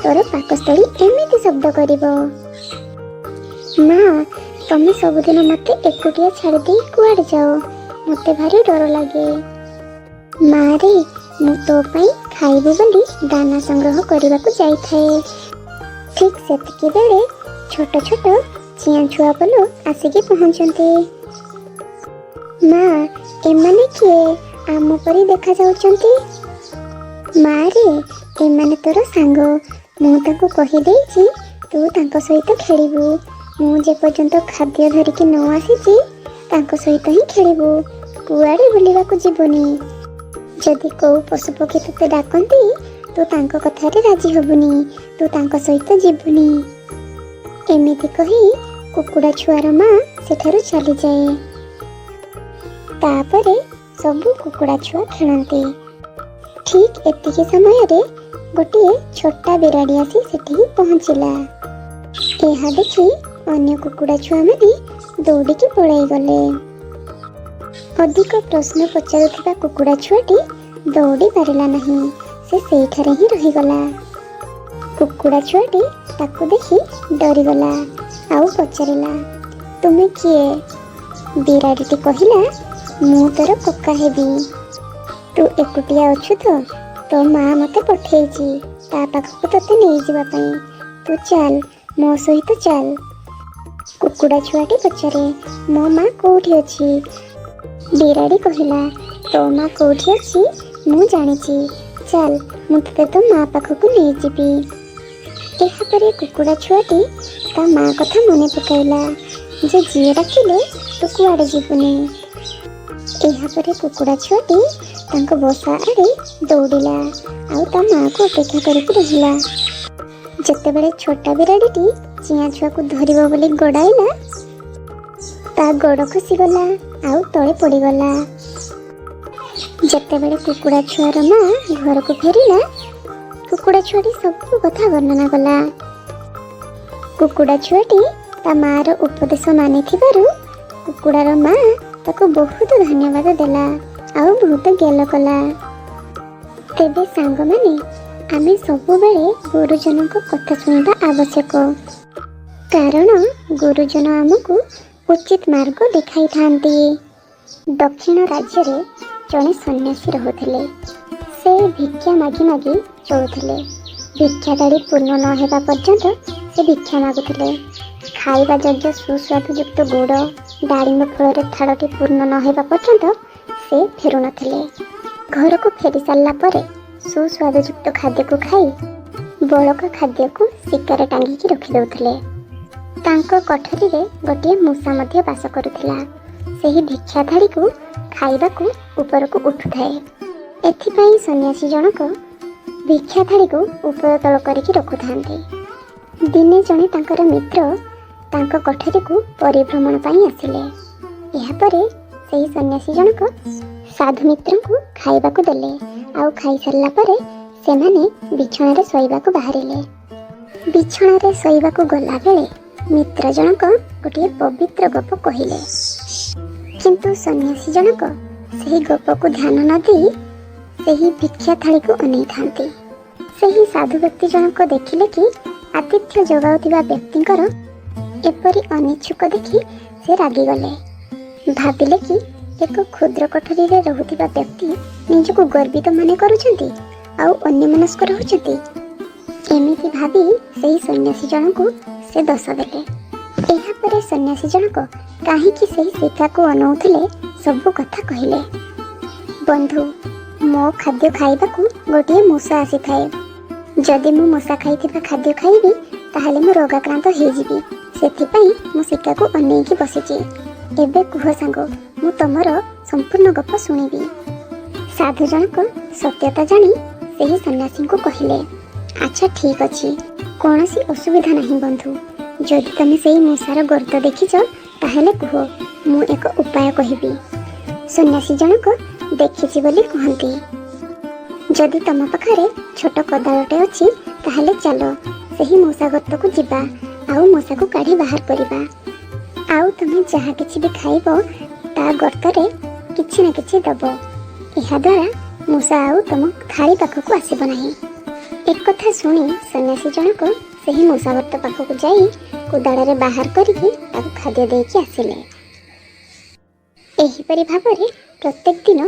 ତୋର ପାକସ୍ଥଳୀ ଏମିତି ଶବ୍ଦ କରିବ। ମା, ତମେ ସବୁଦିନ ମୋତେ ଏକୁଟିଆ ଛାଡ଼ିଦେଇ କୁଆଡ଼େ ଯାଅ? ମୋତେ ଭାରି ଡର ଲାଗେ। ମା ରେ, ମୁଁ ତୋ ପାଇଁ ଖାଇବି ବୋଲି ଦାନା ସଂଗ୍ରହ କରିବାକୁ ଯାଇଥାଏ। ଠିକ୍ ସେତିକି ବେଳେ ଛୋଟ ଛୋଟ ଚିଆଁ ଛୁଆ ବୋଲ ଆସିକି ପହଞ୍ଚନ୍ତି। ମା, ଏମାନେ କିଏ? ଆମ ପରି ଦେଖାଯାଉଛନ୍ତି। ମା ରେ, ଏମାନେ ତୋର ସାଙ୍ଗ। ମୁଁ ତାଙ୍କୁ କହିଦେଇଛି ତୁ ତାଙ୍କ ସହିତ ଖେଳିବୁ। ମୁଁ ଯେପର୍ଯ୍ୟନ୍ତ ଖାଦ୍ୟ ଧରିକି ନ ଆସିଛି ତାଙ୍କ ସହିତ ହିଁ ଖେଳିବୁ। କୁଆଡ଼େ ବୁଲିବାକୁ ଯିବୁନି। ଯଦି କୋଉ ପଶୁପକ୍ଷୀ ତୋତେ ଡାକନ୍ତି ତୁ ତାଙ୍କ କଥାରେ ରାଜି ହବୁନି। ତୁ ତାଙ୍କ ସହିତ ଯିବୁନି। ଏମିତି କହି କୁକୁଡ଼ା ଛୁଆର ମା ସେଠାରୁ ଚାଲିଯାଏ। ତାପରେ ସବୁ କୁକୁଡ଼ା ଛୁଆ ଖେଳନ୍ତି। ଠିକ୍ ଏତିକି ସମୟରେ ଗୋଟିଏ ଛୋଟା ବିରାଡ଼ି ଆସି ସେଠି ପହଞ୍ଚିଲା। ଏହା ଦେଖି ଅନ୍ୟ କୁକୁଡ଼ା ଛୁଆମାନେ ଦୌଡ଼ିକି ପଳାଇଗଲେ। ଅଧିକ ପ୍ରଶ୍ନ ପଚାରୁଥିବା କୁକୁଡ଼ା ଛୁଆଟି ଦୌଡ଼ି ପାରିଲା ନାହିଁ। ସେ ସେଇଠାରେ ହିଁ ରହିଗଲା। କୁକୁଡ଼ା ଛୁଆଟି ତାକୁ ଦେଖି ଡରିଗଲା ଆଉ ପଚାରିଲା, ତୁମେ କିଏ? ବିରାଡ଼ିଟି କହିଲା, ମୁଁ ତୋର କକା ହେବି। ତୁ ଏକୁଟିଆ ଅଛୁ ତ? ତୋ ମା ମୋତେ ପଠେଇଛି ତା ପାଖକୁ ତୋତେ ନେଇଯିବା ପାଇଁ। ତୁ ଚାଲ, ମୋ ସହିତ ଚାଲ। କୁକୁଡ଼ା ଛୁଆଟି ପଚାରେ, ମୋ ମା କୋଉଠି ଅଛି? ବିରାଡ଼ି କହିଲା, ତୋ ମା କୋଉଠି ଅଛି ମୁଁ ଜାଣିଛି। ଚାଲ, ମୁଁ ତୋତେ ତୋ ମା ପାଖକୁ ନେଇଯିବି। ଏହାପରେ କୁକୁଡ଼ା ଛୁଆଟି ତା ମା କଥା ମନେ ପକାଇଲା ଯେ ଯିଏ ଡାକିଲେ ତୁ କୁଆଡ଼େ ଯିବୁନି। ଏହାପରେ କୁକୁଡ଼ା ଛୁଆଟି ତାଙ୍କ ବସା ଆଡ଼େ ଦୌଡ଼ିଲା ଆଉ ତା ମାଆକୁ ଅପେକ୍ଷା କରିକି ରହିଲା। ଯେତେବେଳେ ଛୋଟା ବିରାଡ଼ିଟି ଚିଆଁ ଛୁଆକୁ ଧରିବ ବୋଲି ଗୋଡ଼ାଇଲା, ତା ଗୋଡ଼ ଖସିଗଲା ଆଉ ତଳେ ପଡ଼ିଗଲା। ଯେତେବେଳେ କୁକୁଡ଼ା ଛୁଆର ମା ଘରକୁ ଫେରିଲା, କୁକୁଡ଼ା ଛୁଆଟି ସବୁ କଥା ବର୍ଣ୍ଣନା କଲା। କୁକୁଡ଼ା ଛୁଆଟି ତା ମାଆର ଉପଦେଶ ମାନିଥିବାରୁ କୁକୁଡ଼ାର ମା ତାକୁ ବହୁତ ଧନ୍ୟବାଦ ଦେଲା ଆଉ ବହୁତ ଗେଲ କଲା। ତେବେ ସାଙ୍ଗମାନେ, ଆମେ ସବୁବେଳେ ଗୁରୁଜନଙ୍କ କଥା ଶୁଣିବା ଆବଶ୍ୟକ। କାରଣ ଗୁରୁଜନ ଆମକୁ ଉଚିତ ମାର୍ଗ ଦେଖାଇଥାନ୍ତି। ଦକ୍ଷିଣ ରାଜ୍ୟରେ ଜଣେ ସନ୍ନ୍ୟାସୀ ରହୁଥିଲେ। ସେ ଭିକ୍ଷା ମାଗି ମାଗି ଚଳୁଥିଲେ। ଭିକ୍ଷା ଧାଡ଼ି ପୂର୍ଣ୍ଣ ନ ହେବା ପର୍ଯ୍ୟନ୍ତ ସେ ଭିକ୍ଷା ମାଗୁଥିଲେ। ଖାଇବା ଯୋଗ୍ୟ ସୁସ୍ୱାଦୁଯୁକ୍ତ ଗୁଡ଼, ଡାଳିମ୍ବ ଫଳର ଥାଳଟି ପୂର୍ଣ୍ଣ ନ ହେବା ପର୍ଯ୍ୟନ୍ତ ସେ ଫେରୁନଥିଲେ। ଘରକୁ ଫେରି ସାରିଲା ପରେ ସୁସ୍ୱାଦୁଯୁକ୍ତ ଖାଦ୍ୟକୁ ଖାଇ ବଳକା ଖାଦ୍ୟକୁ ଶିକାରେ ଟାଙ୍ଗିକି ରଖିଦେଉଥିଲେ। ତାଙ୍କ କୋଠରୀରେ ଗୋଟିଏ ମୂଷା ମଧ୍ୟ ବାସ କରୁଥିଲା। ସେହି ଭିକ୍ଷା ଥାଳିକୁ ଖାଇବାକୁ ଉପରକୁ ଉଠୁଥାଏ। ଏଥିପାଇଁ ସନ୍ନ୍ୟାସୀ ଜଣକ ଭିକ୍ଷା ଥାଳିକୁ ଉପର ତଳ କରିକି ରଖୁଥାନ୍ତି। ଦିନେ ଜଣେ ତାଙ୍କର ମିତ୍ର ତାଙ୍କ କୋଠରୀକୁ ପରିଭ୍ରମଣ ପାଇଁ ଆସିଲେ। ଏହାପରେ ସେହି ସନ୍ନ୍ୟାସୀ ଜଣକ ସାଧୁ ମିତ୍ରଙ୍କୁ ଖାଇବାକୁ ଦେଲେ ଆଉ ଖାଇସାରିଲା ପରେ ସେମାନେ ବିଛଣାରେ ଶୋଇବାକୁ ବାହାରିଲେ। ବିଛଣାରେ ଶୋଇବାକୁ ଗଲାବେଳେ ମିତ୍ର ଜଣକ ଗୋଟିଏ ପବିତ୍ର ଗପ କହିଲେ। କିନ୍ତୁ ସନ୍ନ୍ୟାସୀ ଜଣକ ସେହି ଗପକୁ ଧ୍ୟାନ ନ ଦେଇ ସେହି ଭିକ୍ଷା ଥାଳିକୁ ଅନେଇଥାନ୍ତି। ସେହି ସାଧୁ ବ୍ୟକ୍ତି ଜଣକ ଦେଖିଲେ କି ଆତିଥ୍ୟ ଯୋଗାଉଥିବା ବ୍ୟକ୍ତିଙ୍କର ଏପରି ଅନିଚ୍ଛୁକ ଦେଖି ସେ ରାଗିଗଲେ। ଭାବିଲେ କି ଏକ କ୍ଷୁଦ୍ର କୋଠରୀରେ ରହୁଥିବା ବ୍ୟକ୍ତି ନିଜକୁ ଗର୍ବିତ ମନେ କରୁଛନ୍ତି ଆଉ ଅନ୍ୟମନସ୍କ ରହୁଛନ୍ତି। ଏମିତି ଭାବି ସେହି ସନ୍ନ୍ୟାସୀ ଜଣଙ୍କୁ ସେ ଦୋଷ ଦେଲେ। ଏହାପରେ ସନ୍ନ୍ୟାସୀ ଜଣକ କାହିଁକି ସେହି ଶିକାକୁ ଅନଉଥିଲେ ସବୁ କଥା କହିଲେ। ବନ୍ଧୁ, ମୋ ଖାଦ୍ୟ ଖାଇବାକୁ ଗୋଟିଏ ମୂଷା ଆସିଥାଏ। ଯଦି ମୁଁ ମୂଷା ଖାଇଥିବା ଖାଦ୍ୟ ଖାଇବି ତାହେଲେ ମୁଁ ରୋଗାକ୍ରାନ୍ତ ହେଇଯିବି। ସେଥିପାଇଁ ମୁଁ ଶିକାକୁ ଅନେଇକି ବସିଛି। ଏବେ କୁହ ସାଙ୍ଗ, ମୁଁ ତମର ସମ୍ପୂର୍ଣ୍ଣ ଗପ ଶୁଣିବି। ସାଧୁ ଜଣକ ସତ୍ୟତା ଜାଣି ସେହି ସନ୍ନ୍ୟାସୀଙ୍କୁ କହିଲେ, ଆଚ୍ଛା ଠିକ୍ ଅଛି, କୌଣସି ଅସୁବିଧା ନାହିଁ ବନ୍ଧୁ। ଯଦି ତମେ ସେହି ମୂଷାର ଗର୍ତ୍ତ ଦେଖିଛ ତାହେଲେ କୁହ, ମୁଁ ଏକ ଉପାୟ କହିବି। ସନ୍ନ୍ୟାସୀ ଜଣକ ଦେଖିଛି ବୋଲି କୁହନ୍ତି। ଯଦି ତମ ପାଖରେ ଛୋଟ କୋଦାଳଟେ ଅଛି ତାହେଲେ ଚାଲ ସେହି ମୂଷା ଗର୍ତ୍ତକୁ ଯିବା ଆଉ ମୂଷାକୁ କାଢ଼ି ବାହାର କରିବା। ଆଉ ତମେ ଯାହା କିଛି ବି ଖାଇବ ତା ଗର୍ତ୍ତରେ କିଛି ନା କିଛି ଦେବ। ଏହାଦ୍ୱାରା ମୂଷା ଆଉ ତମ ଥାଳି ପାଖକୁ ଆସିବ ନାହିଁ। ଏକଥା ଶୁଣି ସନ୍ନ୍ୟାସୀ ଜଣକ ସେହି ମୂଷା ଗର୍ତ୍ତ ପାଖକୁ ଯାଇ କୋଦାଳରେ ବାହାର କରିକି ତାକୁ ଖାଦ୍ୟ ଦେଇକି ଆସିଲେ। ଏହିପରି ଭାବରେ ପ୍ରତ୍ୟେକ ଦିନ